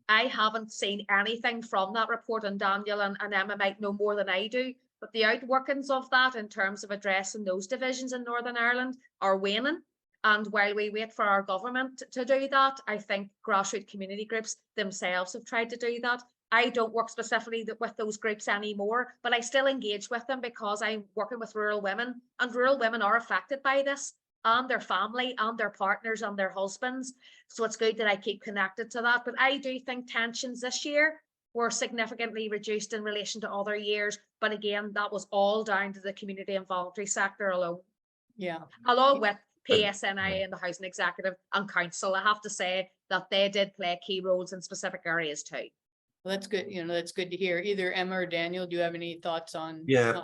I haven't seen anything from that report, and Daniel and Emma might know more than I do, but the outworkings of that in terms of addressing those divisions in Northern Ireland are waning. And while we wait for our government to do that, I think grassroots community groups themselves have tried to do that. I don't work specifically with those groups anymore, but I still engage with them because I'm working with rural women, and rural women are affected by this, and their family and their partners and their husbands. So it's good that I keep connected to that. But I do think tensions this year were significantly reduced in relation to other years. But again, that was all down to the community and voluntary sector alone. Yeah. Along with PSNI and the Housing Executive and Council, I have to say that they did play key roles in specific areas too. Well, that's good. That's good to hear. Either Emma or Daniel, do you have any thoughts on? Yeah.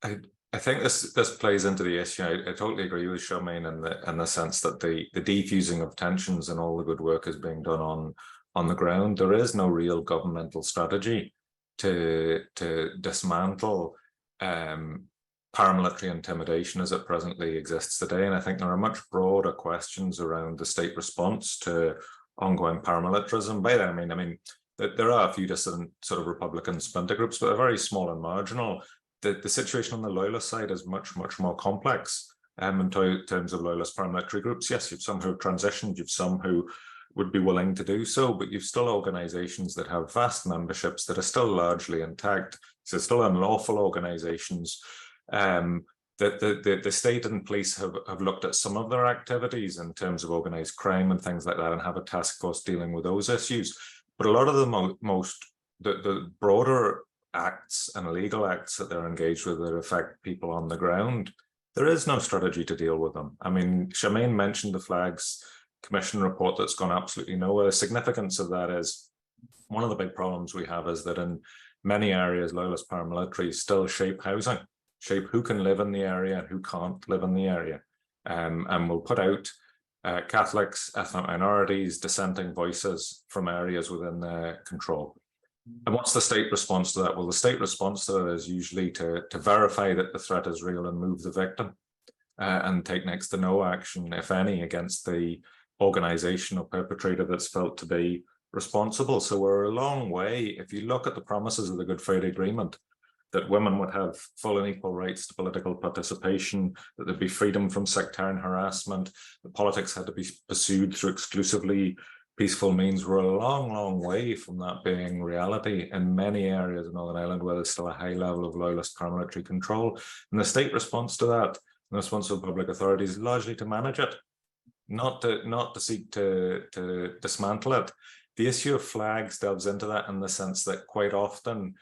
I think this plays into the issue. I totally agree with Charmaine in the sense that the defusing of tensions and all the good work is being done on the ground. There is no real governmental strategy to dismantle paramilitary intimidation as it presently exists today. And I think there are much broader questions around the state response to ongoing paramilitarism. By that I mean there are a few dissident sort of Republican splinter groups, but they're very small and marginal. The situation on the loyalist side is much more complex in terms of loyalist paramilitary groups. Yes, you've some who have transitioned, you've some who would be willing to do so, but you've still organizations that have vast memberships that are still largely intact. So still unlawful organizations. The state and police have looked at some of their activities in terms of organized crime and things like that, and have a task force dealing with those issues. But a lot of the broader acts and illegal acts that they're engaged with that affect people on the ground, there is no strategy to deal with them. I mean, Charmaine mentioned the Flags Commission report that's gone absolutely nowhere. The significance of that is one of the big problems we have is that in many areas, loyalist paramilitaries still shape housing, shape who can live in the area and who can't live in the area. And will put out Catholics, ethnic minorities, dissenting voices from areas within their control. And what's the state response to that? Well, the state response to that is usually to verify that the threat is real and move the victim and take next to no action, if any, against the organization or perpetrator that's felt to be responsible. So we're a long way. If you look at the promises of the Good Friday Agreement, that women would have full and equal rights to political participation, that there'd be freedom from sectarian harassment, that politics had to be pursued through exclusively peaceful means, we're a long way from that being reality in many areas of Northern Ireland where there's still a high level of loyalist paramilitary control. And the state response to that, the response of public authorities, is largely to manage it, not to seek to dismantle it. The issue of flags delves into that in the sense that quite often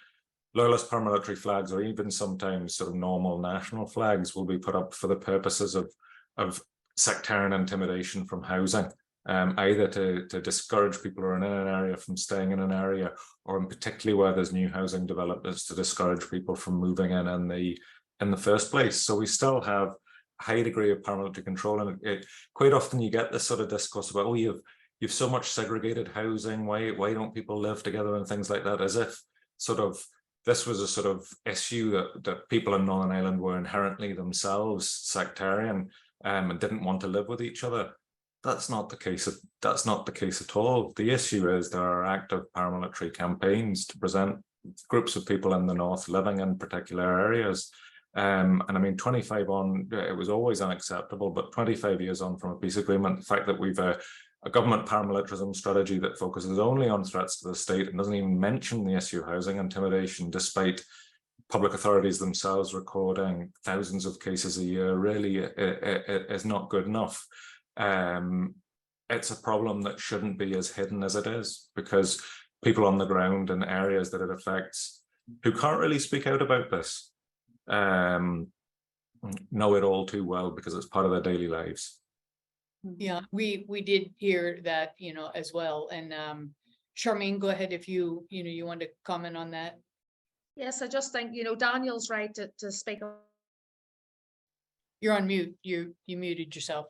loyalist paramilitary flags, or even sometimes sort of normal national flags, will be put up for the purposes of sectarian intimidation from housing. Either to discourage people who are in an area from staying in an area, or in particularly where there's new housing developments, to discourage people from moving in the first place. So we still have a high degree of paramilitary control, and quite often you get this sort of discourse about, oh, you've so much segregated housing, why don't people live together, and things like that, as if sort of this was a sort of issue that people in Northern Ireland were inherently themselves sectarian and didn't want to live with each other. That's not the case. That's not the case at all. The issue is there are active paramilitary campaigns to present groups of people in the north living in particular areas. And I mean, 25 on, it was always unacceptable, but 25 years on from a peace agreement, the fact that we've a government paramilitarism strategy that focuses only on threats to the state and doesn't even mention the issue of housing intimidation, despite public authorities themselves recording thousands of cases a year, really is not good enough. It's a problem that shouldn't be as hidden as it is, because people on the ground in areas that it affects who can't really speak out about this know it all too well because it's part of their daily lives. Yeah, we did hear that, as well. And Charmaine, go ahead if you want to comment on that. Yes, I just think, Daniel's right to speak. You're on mute. You muted yourself.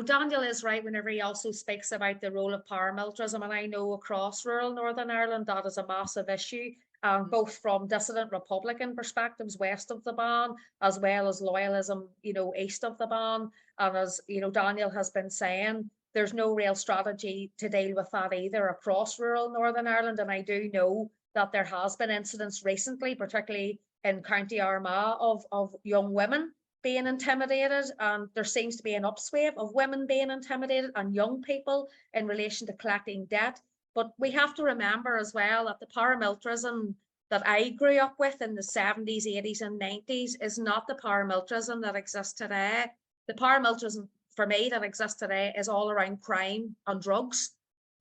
Daniel is right whenever he also speaks about the role of paramilitarism, and I know across rural Northern Ireland that is a massive issue, both from dissident Republican perspectives west of the ban, as well as loyalism, east of the ban. And as Daniel has been saying, there's no real strategy to deal with that either across rural Northern Ireland. And I do know that there has been incidents recently, particularly in County Armagh, of young women being intimidated, and there seems to be an upswing of women being intimidated and young people in relation to collecting debt. But we have to remember as well that the paramilitarism that I grew up with in the 70s, 80s and 90s is not the paramilitarism that exists today. The paramilitarism for me that exists today is all around crime and drugs.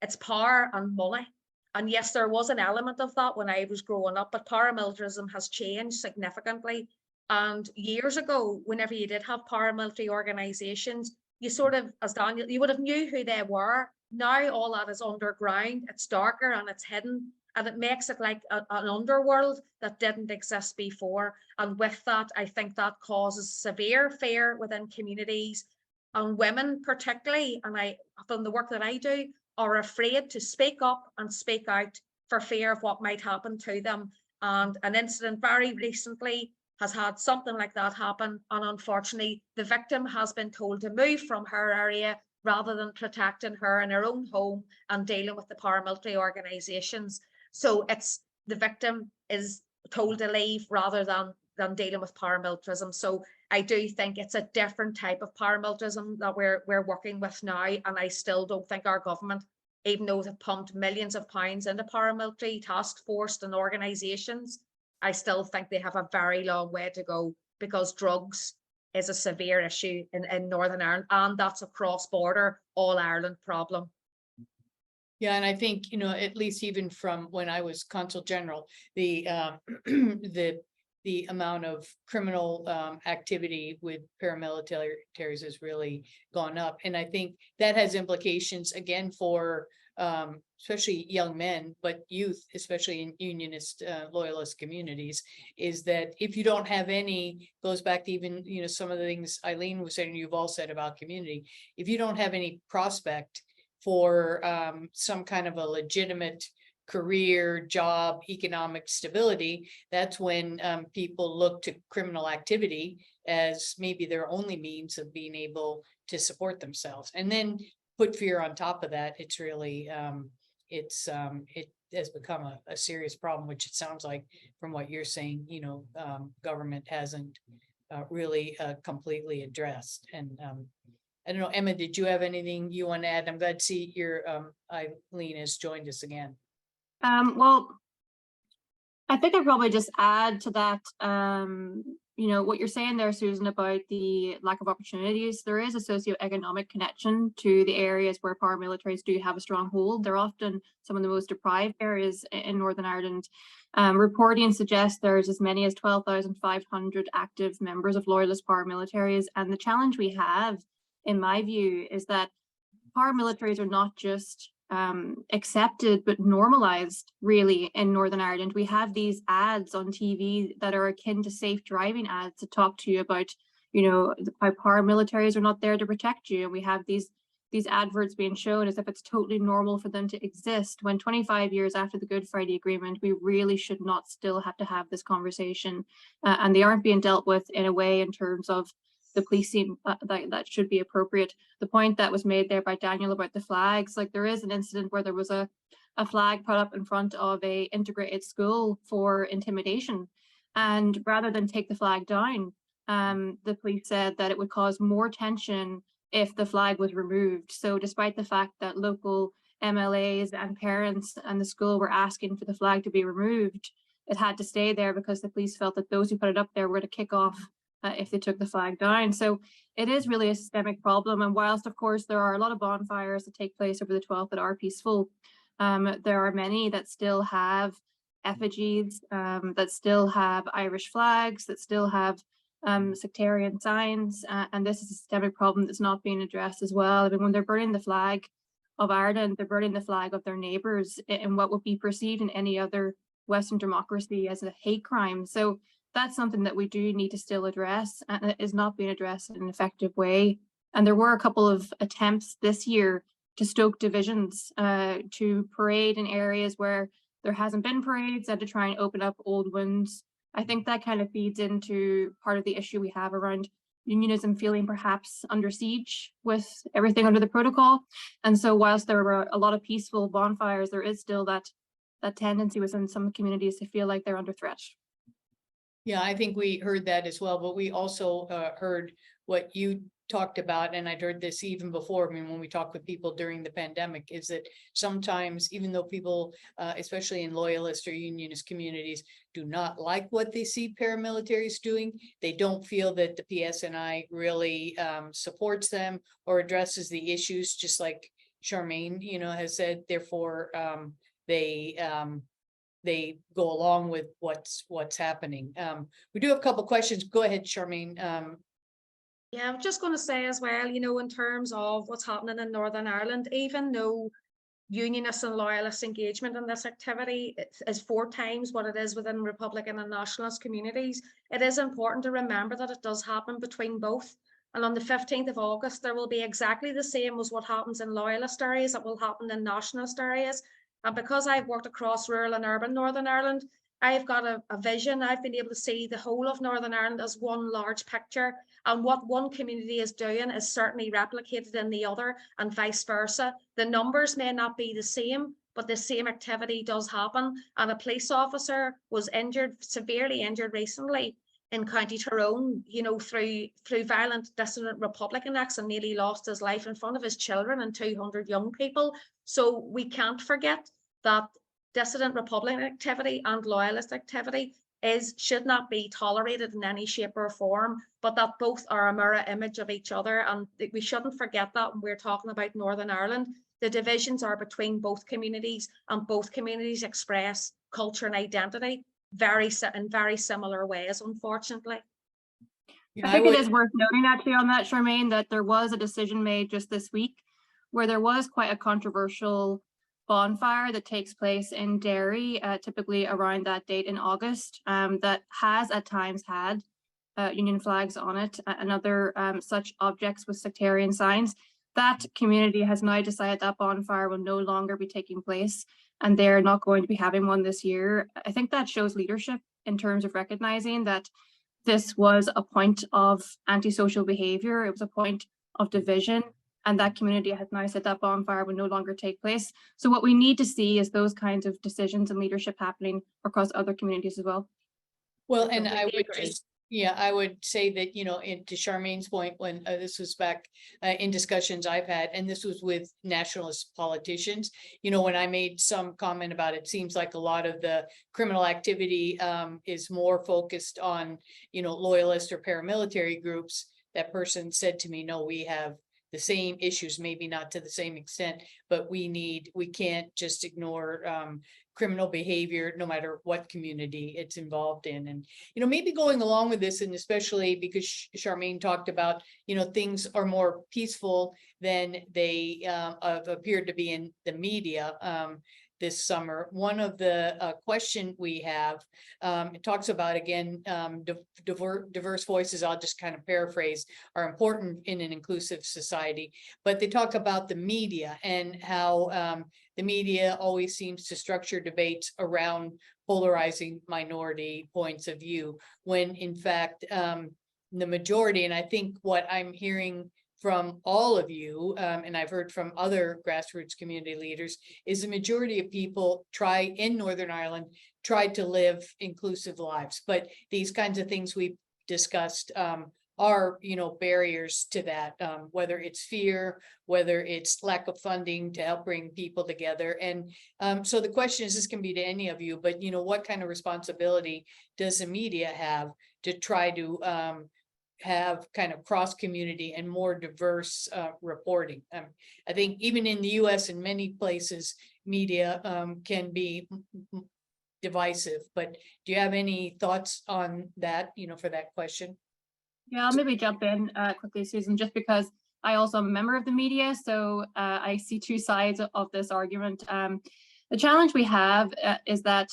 It's power and money. And yes, there was an element of that when I was growing up, but paramilitarism has changed significantly. And years ago, whenever you did have paramilitary organizations, you sort of, as Daniel, you would have knew who they were. Now all that is underground, it's darker and it's hidden, and it makes it like an underworld that didn't exist before. And with that, I think that causes severe fear within communities, and women particularly, and I, from the work that I do, are afraid to speak up and speak out for fear of what might happen to them. And an incident very recently has had something like that happen, and unfortunately the victim has been told to move from her area rather than protecting her in her own home and dealing with the paramilitary organizations. So it's the victim is told to leave rather than dealing with paramilitarism. So I do think it's a different type of paramilitarism that we're working with now, and I still don't think our government, even though they've pumped millions of pounds into paramilitary task force and organizations, I still think they have a very long way to go, because drugs is a severe issue in Northern Ireland, and that's a cross-border all-Ireland problem. Yeah, and I think, you know, at least even from when I was Consul General, the the amount of criminal activity with paramilitaries has really gone up. And I think that has implications again for especially young men, but youth, especially in unionist, loyalist communities, is that if you don't have any, goes back to even, you know, some of the things Eileen was saying, you've all said about community, if you don't have any prospect for some kind of a legitimate career, job, economic stability, that's when people look to criminal activity as maybe their only means of being able to support themselves. And then put fear on top of that, it's really, it has become a serious problem, which it sounds like from what you're saying, you know, government hasn't really completely addressed. And I don't know, Emma, did you have anything you want to add? I'm glad to see your Eileen has joined us again. Well, I think I'd probably just add to that, you know, what you're saying there, Susan, about the lack of opportunities. There is a socio-economic connection to the areas where paramilitaries do have a strong hold. They're often some of the most deprived areas in Northern Ireland. Reporting suggests there's as many as 12,500 active members of loyalist paramilitaries. And the challenge we have, in my view, is that paramilitaries are not just accepted but normalized really in Northern Ireland. We have these ads on TV that are akin to safe driving ads to talk to you about, you know, how paramilitaries are not there to protect you. And we have these adverts being shown as if it's totally normal for them to exist, when 25 years after the Good Friday Agreement, we really should not still have to have this conversation. And they aren't being dealt with in a way in terms of the policing that should be appropriate. The point that was made there by Daniel about the flags, like there is an incident where there was a flag put up in front of a integrated school for intimidation, and rather than take the flag down, the police said that it would cause more tension if the flag was removed. So despite the fact that local MLAs and parents and the school were asking for the flag to be removed, it had to stay there because the police felt that those who put it up there were to kick off if they took the flag down. So it is really a systemic problem. And whilst, of course, there are a lot of bonfires that take place over the 12th that are peaceful, there are many that still have effigies, that still have Irish flags, that still have sectarian signs. And this is a systemic problem that's not being addressed as well. I mean, when they're burning the flag of Ireland, they're burning the flag of their neighbours in what would be perceived in any other Western democracy as a hate crime. So that's something that we do need to still address, and it is not being addressed in an effective way. And there were a couple of attempts this year to stoke divisions, to parade in areas where there hasn't been parades, and to try and open up old wounds. I think that kind of feeds into part of the issue we have around unionism feeling perhaps under siege with everything under the protocol. And so whilst there were a lot of peaceful bonfires, there is still that that tendency within some communities to feel like they're under threat. Yeah, I think we heard that as well, but we also heard what you talked about, and I'd heard this even before. I mean, when we talk with people during the pandemic, is that sometimes, even though people, especially in loyalist or unionist communities, do not like what they see paramilitaries doing, they don't feel that the PSNI really supports them or addresses the issues, just like Charmaine, has said. Therefore, they go along with what's happening. We do have a couple questions. Go ahead, Charmaine. Yeah, I'm just going to say as well, in terms of what's happening in Northern Ireland, even though unionist and loyalist engagement in this activity is 4 times what it is within Republican and nationalist communities, it is important to remember that it does happen between both. And on the 15th of August, there will be exactly the same as what happens in loyalist areas that will happen in nationalist areas. And because I've worked across rural and urban Northern Ireland, I've got a vision. I've been able to see the whole of Northern Ireland as one large picture. And what one community is doing is certainly replicated in the other, and vice versa. The numbers may not be the same, but the same activity does happen. And a police officer was injured, severely injured recently in County Tyrone, through violent dissident Republican acts, and nearly lost his life in front of his children and 200 young people. So we can't forget that dissident Republican activity and loyalist activity should not be tolerated in any shape or form, but that both are a mirror image of each other. And we shouldn't forget that when we're talking about Northern Ireland. The divisions are between both communities, and both communities express culture and identity in very similar ways, unfortunately. I think it is worth noting actually on that, Charmaine, that there was a decision made just this week where there was quite a controversial bonfire that takes place in Derry, typically around that date in August, that has at times had Union flags on it and other such objects with sectarian signs. That community has now decided that bonfire will no longer be taking place, and they're not going to be having one this year. I think that shows leadership in terms of recognizing that this was a point of antisocial behavior. It was a point of division, and that community has now said that bonfire will no longer take place. So what we need to see is those kinds of decisions and leadership happening across other communities as well. Well, and I would I would say that, to Charmaine's point, when this was back in discussions I've had, and this was with nationalist politicians, when I made some comment about it, seems like a lot of the criminal activity is more focused on, loyalist or paramilitary groups. That person said to me, no, we have the same issues, maybe not to the same extent, but we can't just ignore criminal behavior, no matter what community it's involved in. And, maybe going along with this, and especially because Charmaine talked about, things are more peaceful than they have appeared to be in the media this summer. One of the question we have, it talks about, again, diverse voices, I'll just kind of paraphrase, are important in an inclusive society, but they talk about the media and how the media always seems to structure debates around polarizing minority points of view, when in fact, the majority, and I think what I'm hearing from all of you, and I've heard from other grassroots community leaders, is the majority of people in Northern Ireland try to live inclusive lives. But these kinds of things we've discussed are, barriers to that, whether it's fear, whether it's lack of funding to help bring people together. And so the question is, this can be to any of you, but, what kind of responsibility does the media have to try to have kind of cross-community and more diverse reporting? I think even in the US, in many places, media can be divisive, but do you have any thoughts on that, for that question? Yeah, I'll maybe jump in quickly, Susan, just because I also am a member of the media, so I see two sides of this argument. The challenge we have is that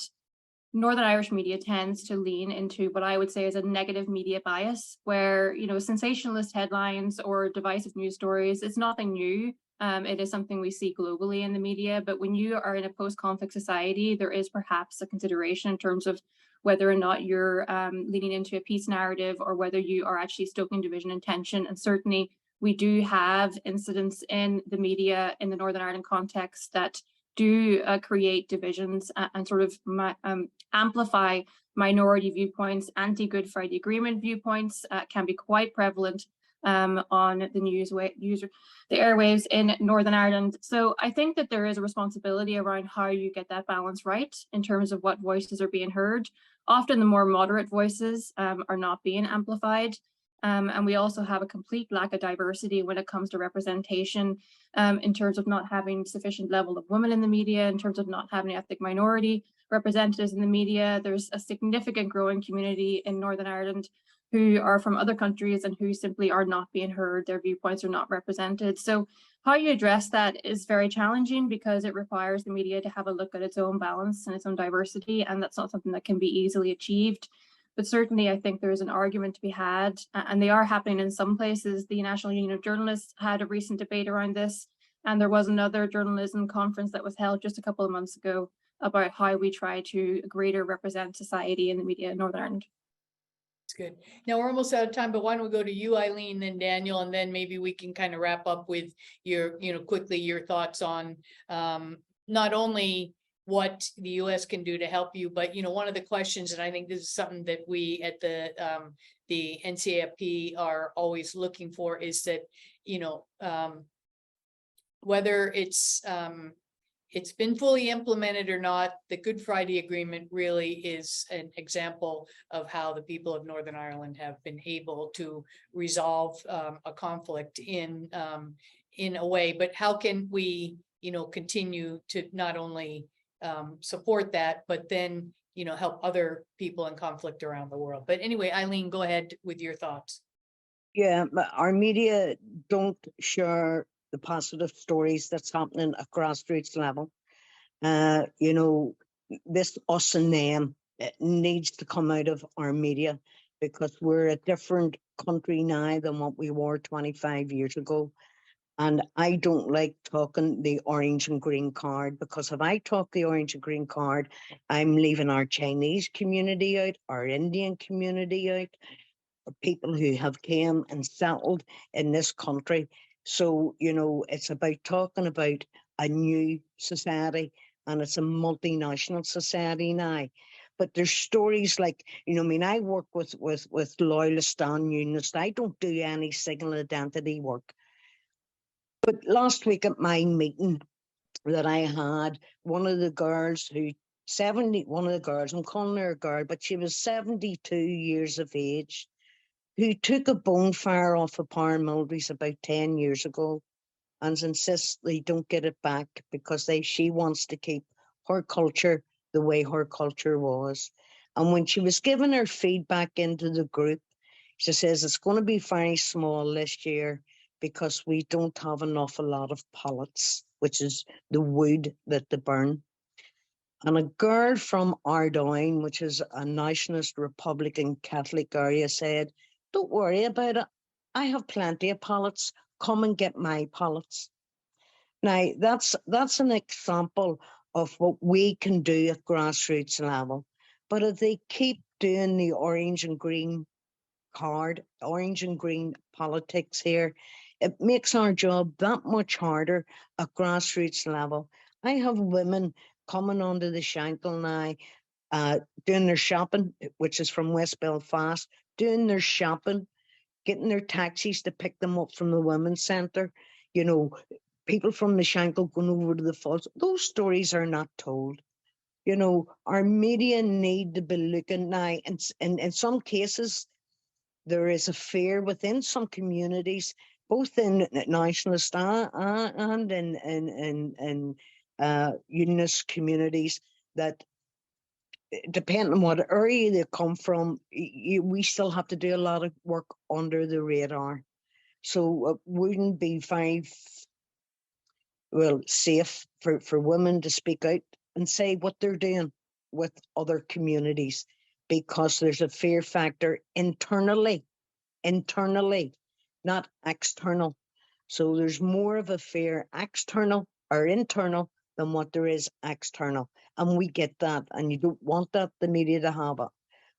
Northern Irish media tends to lean into what I would say is a negative media bias, where, sensationalist headlines or divisive news stories, it's nothing new. It is something we see globally in the media, but when you are in a post-conflict society, there is perhaps a consideration in terms of whether or not you're leaning into a peace narrative, or whether you are actually stoking division and tension. And certainly we do have incidents in the media in the Northern Ireland context that do create divisions and sort of amplify minority viewpoints. Anti-Good Friday Agreement viewpoints can be quite prevalent on the the airwaves in Northern Ireland. So I think that there is a responsibility around how you get that balance right in terms of what voices are being heard. Often the more moderate voices are not being amplified. And we also have a complete lack of diversity when it comes to representation in terms of not having sufficient level of women in the media, in terms of not having ethnic minority representatives in the media. There's a significant growing community in Northern Ireland who are from other countries and who simply are not being heard. Their viewpoints are not represented. So how you address that is very challenging because it requires the media to have a look at its own balance and its own diversity, and that's not something that can be easily achieved. But certainly I think there's an argument to be had, and they are happening in some places. The National Union of Journalists had a recent debate around this, and there was another journalism conference that was held just a couple of months ago about how we try to greater represent society in the media in Northern Ireland. That's good. Now we're almost out of time, but why don't we go to you, Eileen, then Daniel, and then maybe we can kind of wrap up with your, quickly your thoughts on not only what the US can do to help you, but one of the questions, and I think this is something that we at the NCAFP are always looking for, is that whether it's been fully implemented or not, the Good Friday Agreement really is an example of how the people of Northern Ireland have been able to resolve a conflict in a way. But how can we continue to not only support that, but then help other people in conflict around the world? But anyway, Eileen, go ahead with your thoughts. Yeah, our media don't share the positive stories that's happening at grassroots level. This us and them, it needs to come out of our media, because we're a different country now than what we were 25 years ago. And I don't like talking the orange and green card, because if I talk the orange and green card, I'm leaving our Chinese community out, our Indian community out, or people who have came and settled in this country. So, it's about talking about a new society, and it's a multinational society now. But there's stories like, I work with loyalist and unionist. I don't do any single identity work. But last week at my meeting that I had, one of the girls, I'm calling her a girl, but she was 72 years of age, who took a bonfire off of paramilitaries about 10 years ago and insists they don't get it back because she wants to keep her culture the way her culture was. And when she was giving her feedback into the group, she says it's going to be very small this year because we don't have an awful lot of pallets, which is the wood that they burn. And a girl from Ardoyne, which is a nationalist Republican Catholic area, said, "Don't worry about it. I have plenty of pallets. Come and get my pallets." Now, that's an example of what we can do at grassroots level. But if they keep doing the orange and green card, orange and green politics here, it makes our job that much harder at grassroots level. I have women coming onto the Shankill now, doing their shopping, which is from West Belfast, doing their shopping, getting their taxis to pick them up from the women's centre. People from the Shankill going over to the falls. Those stories are not told. Our media need to be looking now. And in some cases, there is a fear within some communities, both in nationalist and in unionist communities, that depending on what area they come from, we still have to do a lot of work under the radar. So it wouldn't be very safe for women to speak out and say what they're doing with other communities, because there's a fear factor internally, not external. So there's more of a fear external or internal than what there is external. And we get that, and you don't want that, the media, to have it.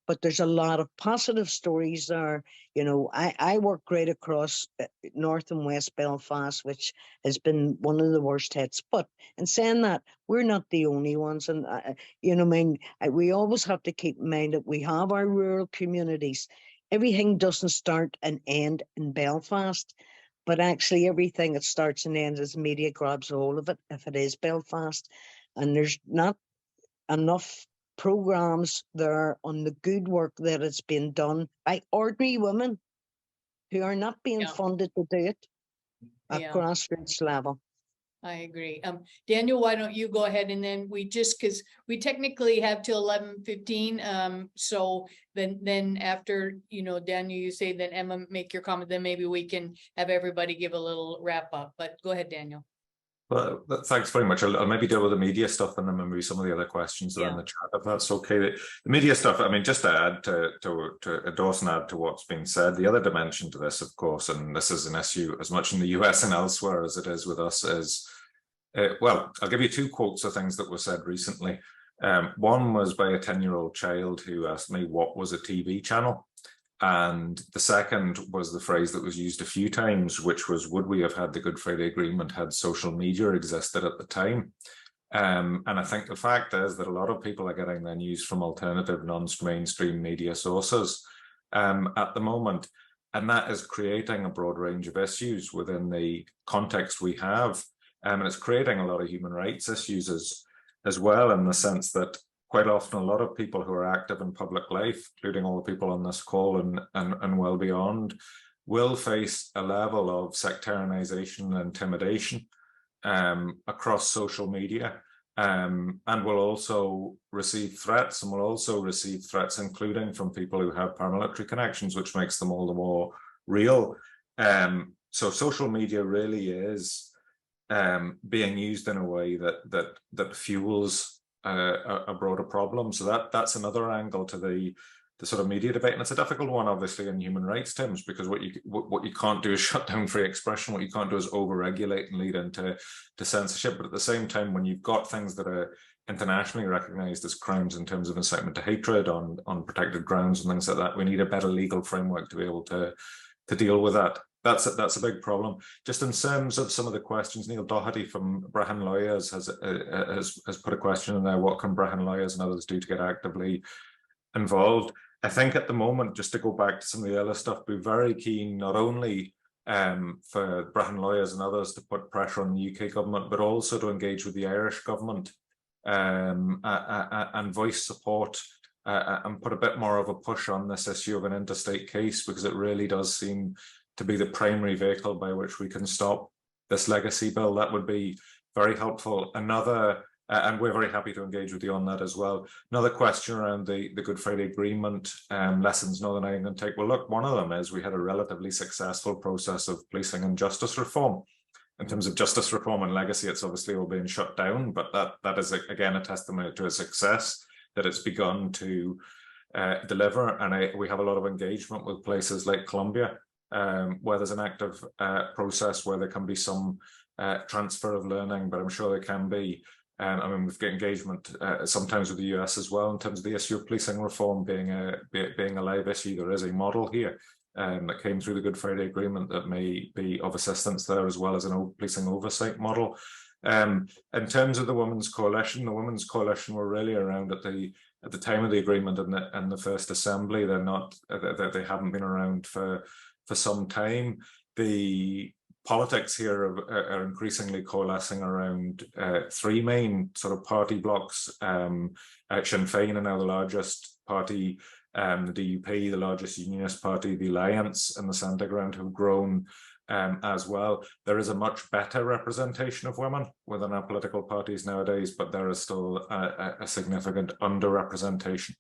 but there's a lot of positive stories there. You know, I work right across North and West Belfast, which has been one of the worst hits. But in saying that, we're not the only ones. And, you know, I mean, we always have to keep in mind that we have our rural communities. Everything doesn't start and end in Belfast, but actually everything that starts and ends as media grabs a hold of it, if it is Belfast. And there's not enough programs there on the good work that it's been done by ordinary women who are not being Yeah. funded to do it at Yeah. grassroots level. I agree. Daniel, why don't you go ahead, and then because we technically have till 11:15. So then after, you know, Daniel, you say, then Emma, make your comment, then maybe we can have everybody give a little wrap up, but go ahead, Daniel. Well, thanks very much. I'll maybe deal with the media stuff and then maybe some of the other questions that are in Yeah. the chat, if that's okay. The media stuff, I mean, just to add to endorse and add to what's been said, the other dimension to this, of course, and this is an issue as much in the US and elsewhere as it is with us, is, well, I'll give you two quotes of things that were said recently. One was by a 10-year-old child who asked me what was a TV channel. And the second was the phrase that was used a few times, which was, would we have had the Good Friday Agreement had social media existed at the time? And I think the fact is that a lot of people are getting their news from alternative non-mainstream media sources at the moment. And that is creating a broad range of issues within the context we have. And it's creating a lot of human rights issues as well, in the sense that quite often a lot of people who are active in public life, including all the people on this call and well beyond, will face a level of sectarianization and intimidation across social media, and will also receive threats, including from people who have paramilitary connections, which makes them all the more real. So social media really is being used in a way that fuels a broader problem. So that's another angle to the sort of media debate, and it's a difficult one, obviously, in human rights terms, because what you can't do is shut down free expression. What you can't do is over-regulate and lead into censorship. But at the same time, when you've got things that are internationally recognized as crimes in terms of incitement to hatred on protected grounds and things like that, we need a better legal framework to be able to deal with that. That's a big problem. Just in terms of some of the questions, Neil Doherty from Brehon Lawyers has put a question in there: what can Brehon Lawyers and others do to get actively involved? I think at the moment, just to go back to some of the other stuff, be very keen not only for Brehon Lawyers and others to put pressure on the UK government, but also to engage with the Irish government and voice support and put a bit more of a push on this issue of an interstate case, because it really does seem to be the primary vehicle by which we can stop this legacy bill. That would be very helpful. Another, and we're very happy to engage with you on that as well. Another question around the Good Friday Agreement, lessons Northern Ireland can take. Well, look, one of them is we had a relatively successful process of policing and justice reform. In terms of justice reform and legacy, it's obviously all been shut down, but that is, again, a testimony to a success that it's begun to deliver. And we have a lot of engagement with places like Colombia, where there's an active process where there can be some transfer of learning, but I'm sure there can be. I mean, we've got engagement sometimes with the US as well in terms of the issue of policing reform being a live issue. There is a model here that came through the Good Friday Agreement that may be of assistance there, as well as an policing oversight model. In terms of the Women's Coalition were really around at the time of the agreement and the first assembly. They haven't been around for some time. The politics here are increasingly coalescing around three main sort of party blocks. Sinn Féin are now the largest party, the DUP, the largest unionist party, the Alliance and the Centre Ground have grown as well. There is a much better representation of women within our political parties nowadays, but there is still a significant underrepresentation.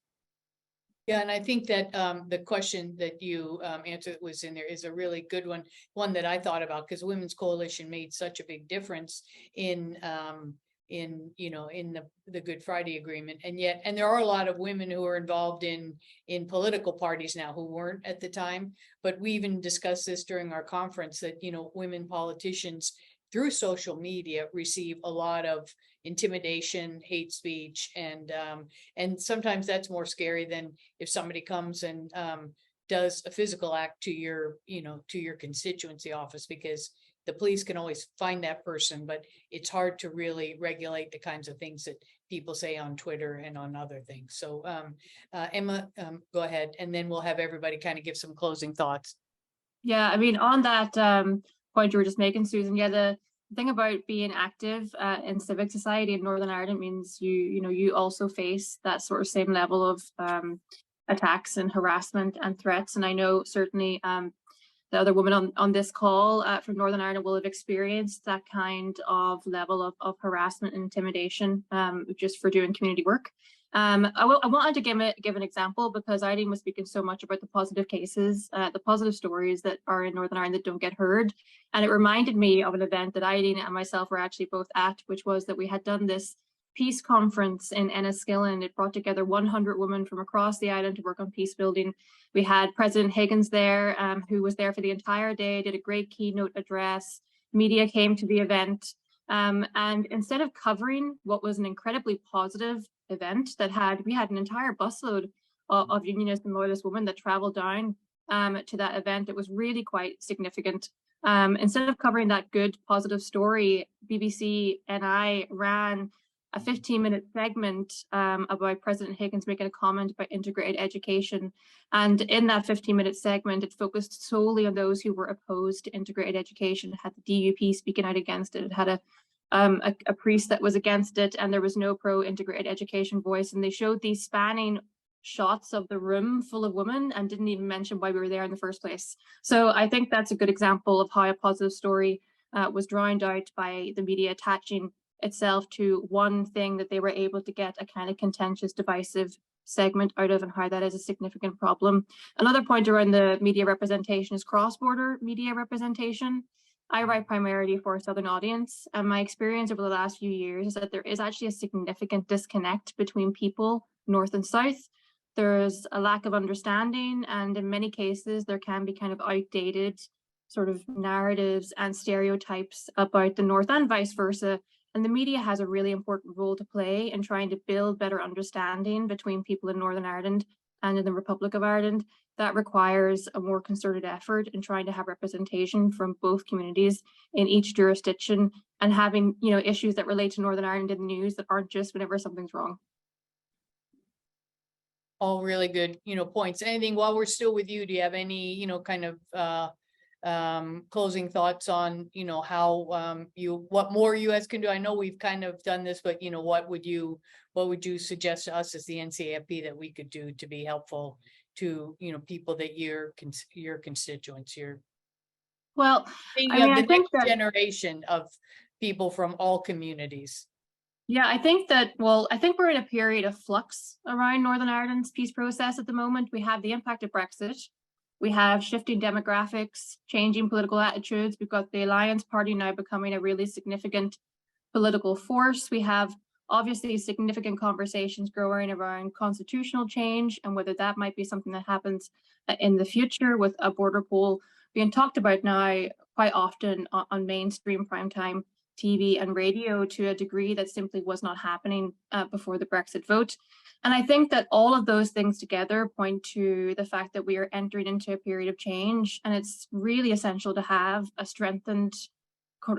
Yeah, and I think that the question that you answered was in there is a really good one that I thought about, because Women's Coalition made such a big difference in the Good Friday Agreement, and there are a lot of women who are involved in political parties now who weren't at the time. But we even discussed this during our conference that women politicians through social media receive a lot of intimidation, hate speech, and sometimes that's more scary than if somebody comes and does a physical act to your, to your constituency office, because the police can always find that person, but it's hard to really regulate the kinds of things that people say on Twitter and on other things. So Emma, go ahead, and then we'll have everybody kind of give some closing thoughts. Yeah, I mean, on that point you were just making, Susan, yeah, the thing about being active in civic society in Northern Ireland means you also face that sort of same level of attacks and harassment and threats. And I know certainly the other women on this call from Northern Ireland will have experienced that kind of level of harassment and intimidation just for doing community work. I wanted to give an example, because Eileen was speaking so much about the positive cases, the positive stories that are in Northern Ireland that don't get heard. And it reminded me of an event that Eileen and myself were actually both at, which was that we had done this peace conference in Enniskillen. It brought together 100 women from across the island to work on peace building. We had President Higgins there, who was there for the entire day, did a great keynote address. Media came to the event. And instead of covering what was an incredibly positive event that we had an entire busload of unionist and loyalist women that traveled down to that event. It was really quite significant. Instead of covering that good positive story, BBC and I ran a 15-minute segment about President Higgins making a comment about integrated education. And in that 15-minute segment, it focused solely on those who were opposed to integrated education. It had the DUP speaking out against it. It had a priest that was against it, and there was no pro-integrated education voice. And they showed these spanning shots of the room full of women and didn't even mention why we were there in the first place. So I think that's a good example of how a positive story was drowned out by the media attaching itself to one thing that they were able to get a kind of contentious, divisive segment out of, and how that is a significant problem. Another point around the media representation is cross-border media representation. I write primarily for a Southern audience, and my experience over the last few years is that there is actually a significant disconnect between people North and South. There's a lack of understanding, and in many cases there can be kind of outdated sort of narratives and stereotypes about the North and vice versa. And the media has a really important role to play in trying to build better understanding between people in Northern Ireland and in the Republic of Ireland. That requires a more concerted effort in trying to have representation from both communities in each jurisdiction, and having, issues that relate to Northern Ireland in the news that aren't just whenever something's wrong. All really good, points. Anything while we're still with you, do you have any, kind of closing thoughts on, how what more US can do? I know we've kind of done this, but what would you suggest to us as the NCAFP that we could do to be helpful to people that your constituents, Well, I think the next generation of people from all communities? Yeah, I think we're in a period of flux around Northern Ireland's peace process at the moment. We have the impact of Brexit. We have shifting demographics, changing political attitudes. We've got the Alliance Party now becoming a really significant political force. We have obviously significant conversations growing around constitutional change and whether that might be something that happens in the future, with a border poll being talked about now quite often on mainstream primetime TV and radio to a degree that simply was not happening before the Brexit vote. And I think that all of those things together point to the fact that we are entering into a period of change, and it's really essential to have a strengthened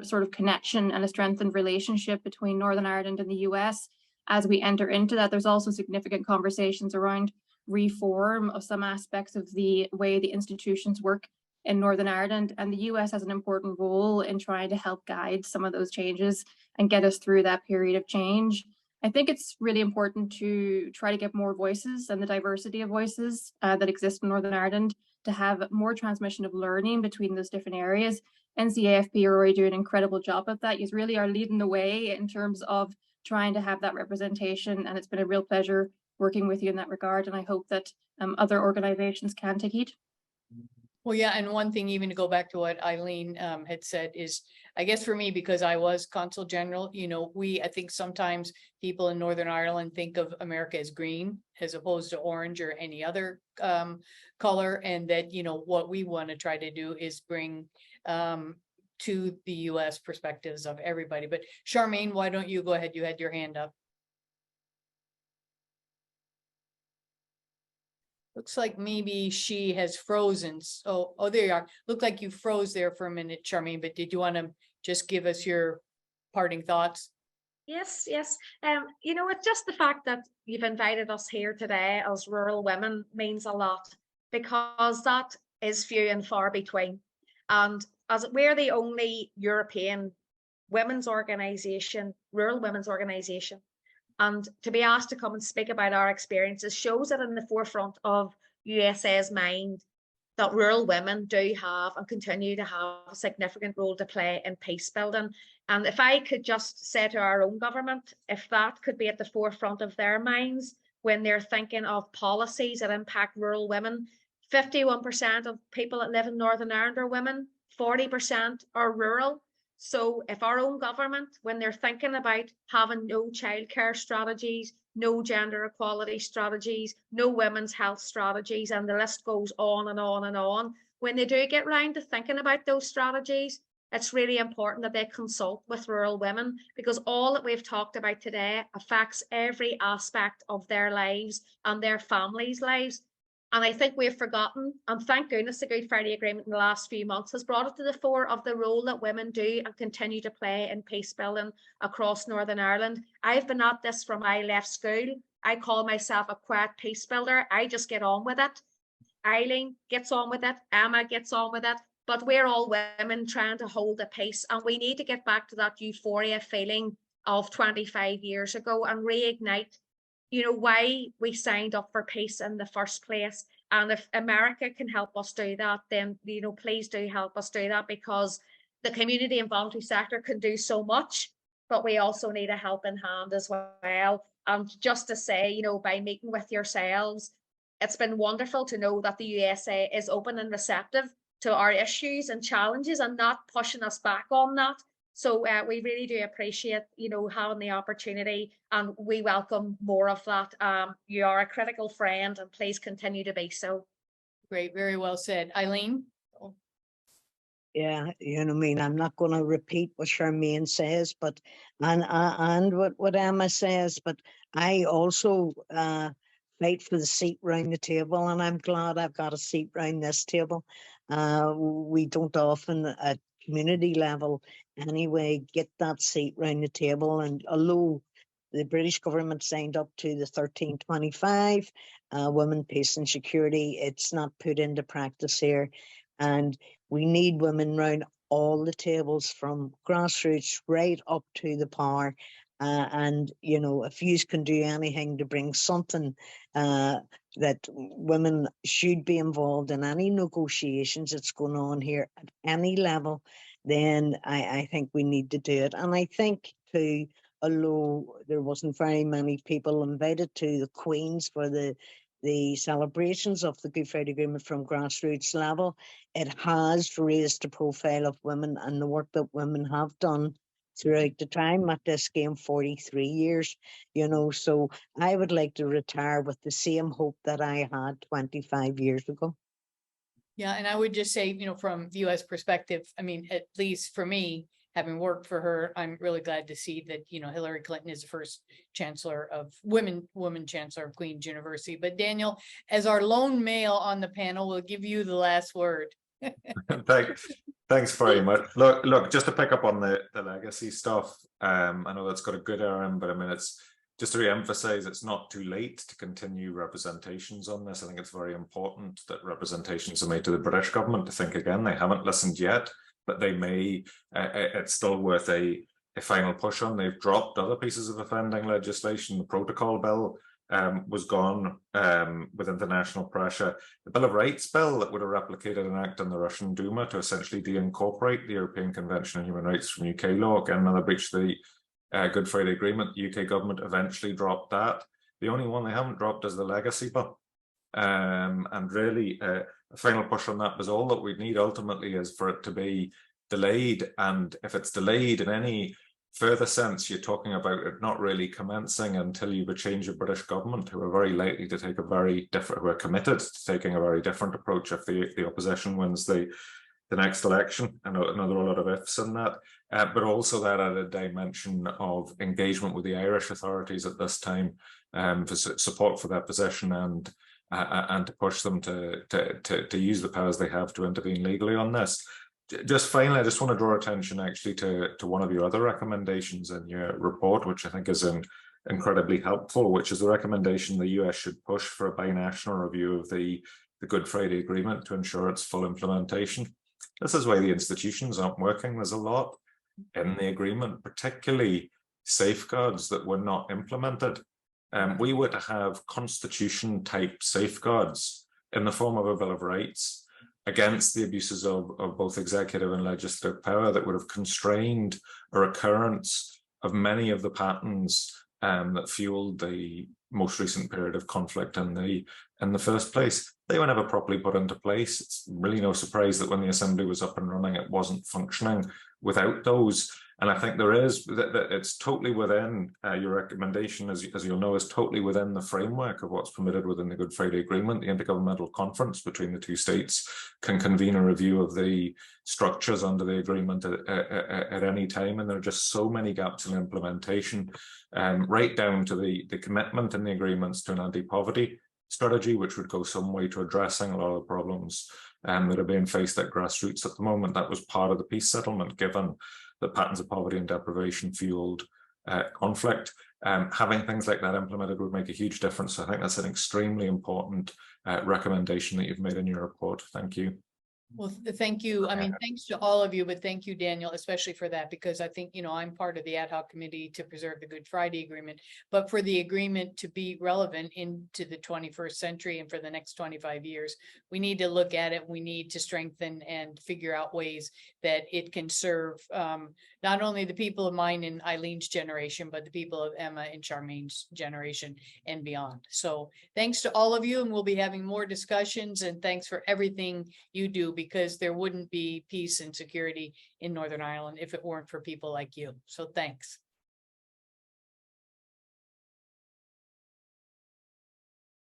sort of connection and a strengthened relationship between Northern Ireland and the US as we enter into that. There's also significant conversations around reform of some aspects of the way the institutions work in Northern Ireland, and the US has an important role in trying to help guide some of those changes and get us through that period of change. I think it's really important to try to get more voices and the diversity of voices that exist in Northern Ireland, to have more transmission of learning between those different areas. NCAFP are already doing an incredible job of that. You really are leading the way in terms of trying to have that representation, and it's been a real pleasure working with you in that regard, and I hope that other organizations can take heed. Well, yeah, and one thing, even to go back to what Eileen had said, is, I guess for me, because I was consul general, I think sometimes people in Northern Ireland think of America as green as opposed to orange or any other color, and that what we want to try to do is bring to the US perspectives of everybody. But Charmaine, why don't you go ahead? You had your hand up. Looks like maybe she has frozen. So, oh, there you are. Looked like you froze there for a minute, Charmaine, but did you want to just give us your parting thoughts? Yes, yes. You know, it's just the fact that you've invited us here today as rural women means a lot, because that is few and far between. And as we're the only European women's organisation, rural women's organisation, and to be asked to come and speak about our experiences shows it in the forefront of USA's mind that rural women do have and continue to have a significant role to play in peace building. And if I could just say to our own government, if that could be at the forefront of their minds when they're thinking of policies that impact rural women, 51% of people that live in Northern Ireland are women, 40% are rural. So if our own government, when they're thinking about having no childcare strategies, no gender equality strategies, no women's health strategies, and the list goes on and on and on, when they do get round to thinking about those strategies, it's really important that they consult with rural women, because all that we've talked about today affects every aspect of their lives and their families' lives. And I think we've forgotten, and thank goodness the Good Friday Agreement in the last few months has brought it to the fore of the role that women do and continue to play in peace building across Northern Ireland. I've been at this from I left school. I call myself a quiet peace builder. I just get on with it. Eileen gets on with it. Emma gets on with it. But we're all women trying to hold the peace, and we need to get back to that euphoria feeling of 25 years ago and reignite, you know, why we signed up for peace in the first place. And if America can help us do that, then, you know, please do help us do that, because the community and voluntary sector can do so much, but we also need a helping hand as well. And just to say, you know, by meeting with yourselves, it's been wonderful to know that the USA is open and receptive to our issues and challenges and not pushing us back on that. So we really do appreciate, you know, having the opportunity, and we welcome more of that. You are a critical friend, and please continue to be so. Great, very well said. Eileen? Yeah, you know, I mean, I'm not going to repeat what Charmaine says, but and what Emma says, but I also fight for the seat round the table, and I'm glad I've got a seat round this table. We don't often at community level anyway get that seat round the table, and although the British government signed up to the 1325 women, peace and security, it's not put into practice here, and we need women round all the tables from grassroots right up to the power. And you know, if you can do anything to bring something that women should be involved in any negotiations that's going on here at any level, then I think we need to do it. And I think too, although there wasn't very many people invited to the Queen's for the celebrations of the Good Friday Agreement from grassroots level, it has raised the profile of women and the work that women have done throughout the time at this game, 43 years, you know. So I would like to retire with the same hope that I had 25 years ago. Yeah, and I would just say, you know, from the US perspective, I mean, at least for me, having worked for her, I'm really glad to see that, you know, Hillary Clinton is the first chancellor of woman chancellor of Queen's University. But Daniel, as our lone male on the panel, we'll give you the last word. Thanks very much. Look, just to pick up on the legacy stuff, I know that's got a good errand, but I mean, it's just to re-emphasize, it's not too late to continue representations on this. I think it's very important that representations are made to the British government to think again. They haven't listened yet, but they may. It's still worth a final push on. They've dropped other pieces of offending legislation. The protocol bill was gone with international pressure. The Bill of Rights bill that would have replicated an act in the Russian Duma to essentially de-incorporate the European Convention on Human Rights from UK law. Again, another breach of the Good Friday Agreement. The UK government eventually dropped that. The only one they haven't dropped is the legacy bill. And really, a final push on that was all that we need ultimately is for it to be delayed. And if it's delayed in any further sense, you're talking about it not really commencing until you would change a British government, who are very likely to take a very different, who are committed to taking a very different approach if the opposition wins the the next election. I know there are a lot of ifs in that, but also that added dimension of engagement with the Irish authorities at this time, for support for their position and to push them to use the powers they have to intervene legally on this. Just finally, I just want to draw attention actually to one of your other recommendations in your report, which I think is incredibly helpful, which is the recommendation the US should push for a binational review of the Good Friday Agreement to ensure its full implementation. This is why the institutions aren't working. There's a lot in the agreement, particularly safeguards that were not implemented. We were to have constitution type safeguards in the form of a Bill of Rights against the abuses of both executive and legislative power that would have constrained a recurrence of many of the patterns that fueled the most recent period of conflict in the first place. They were never properly put into place. It's really no surprise that when the Assembly was up and running, it wasn't functioning without those. And I think there is that it's totally within your recommendation, as you'll know, is totally within the framework of what's permitted within the Good Friday Agreement. The Intergovernmental Conference between the two states can convene a review of the structures under the agreement at any time, and there are just so many gaps in implementation, right down to the commitment in the agreements to an anti-poverty strategy, which would go some way to addressing a lot of the problems that are being faced at grassroots at the moment. That was part of the peace settlement, given that patterns of poverty and deprivation fueled conflict. Having things like that implemented would make a huge difference. So I think that's an extremely important recommendation that you've made in your report. Thank you. Well, thank you. I mean, thanks to all of you, but thank you, Daniel, especially for that, because I think, I'm part of the ad hoc committee to preserve the Good Friday Agreement, but for the agreement to be relevant into the 21st century and for the next 25 years, we need to look at it. We need to strengthen and figure out ways that it can serve not only the people of mine and Eileen's generation, but the people of Emma and Charmaine's generation and beyond. So thanks to all of you, and we'll be having more discussions, and thanks for everything you do, because there wouldn't be peace and security in Northern Ireland if it weren't for people like you. So thanks.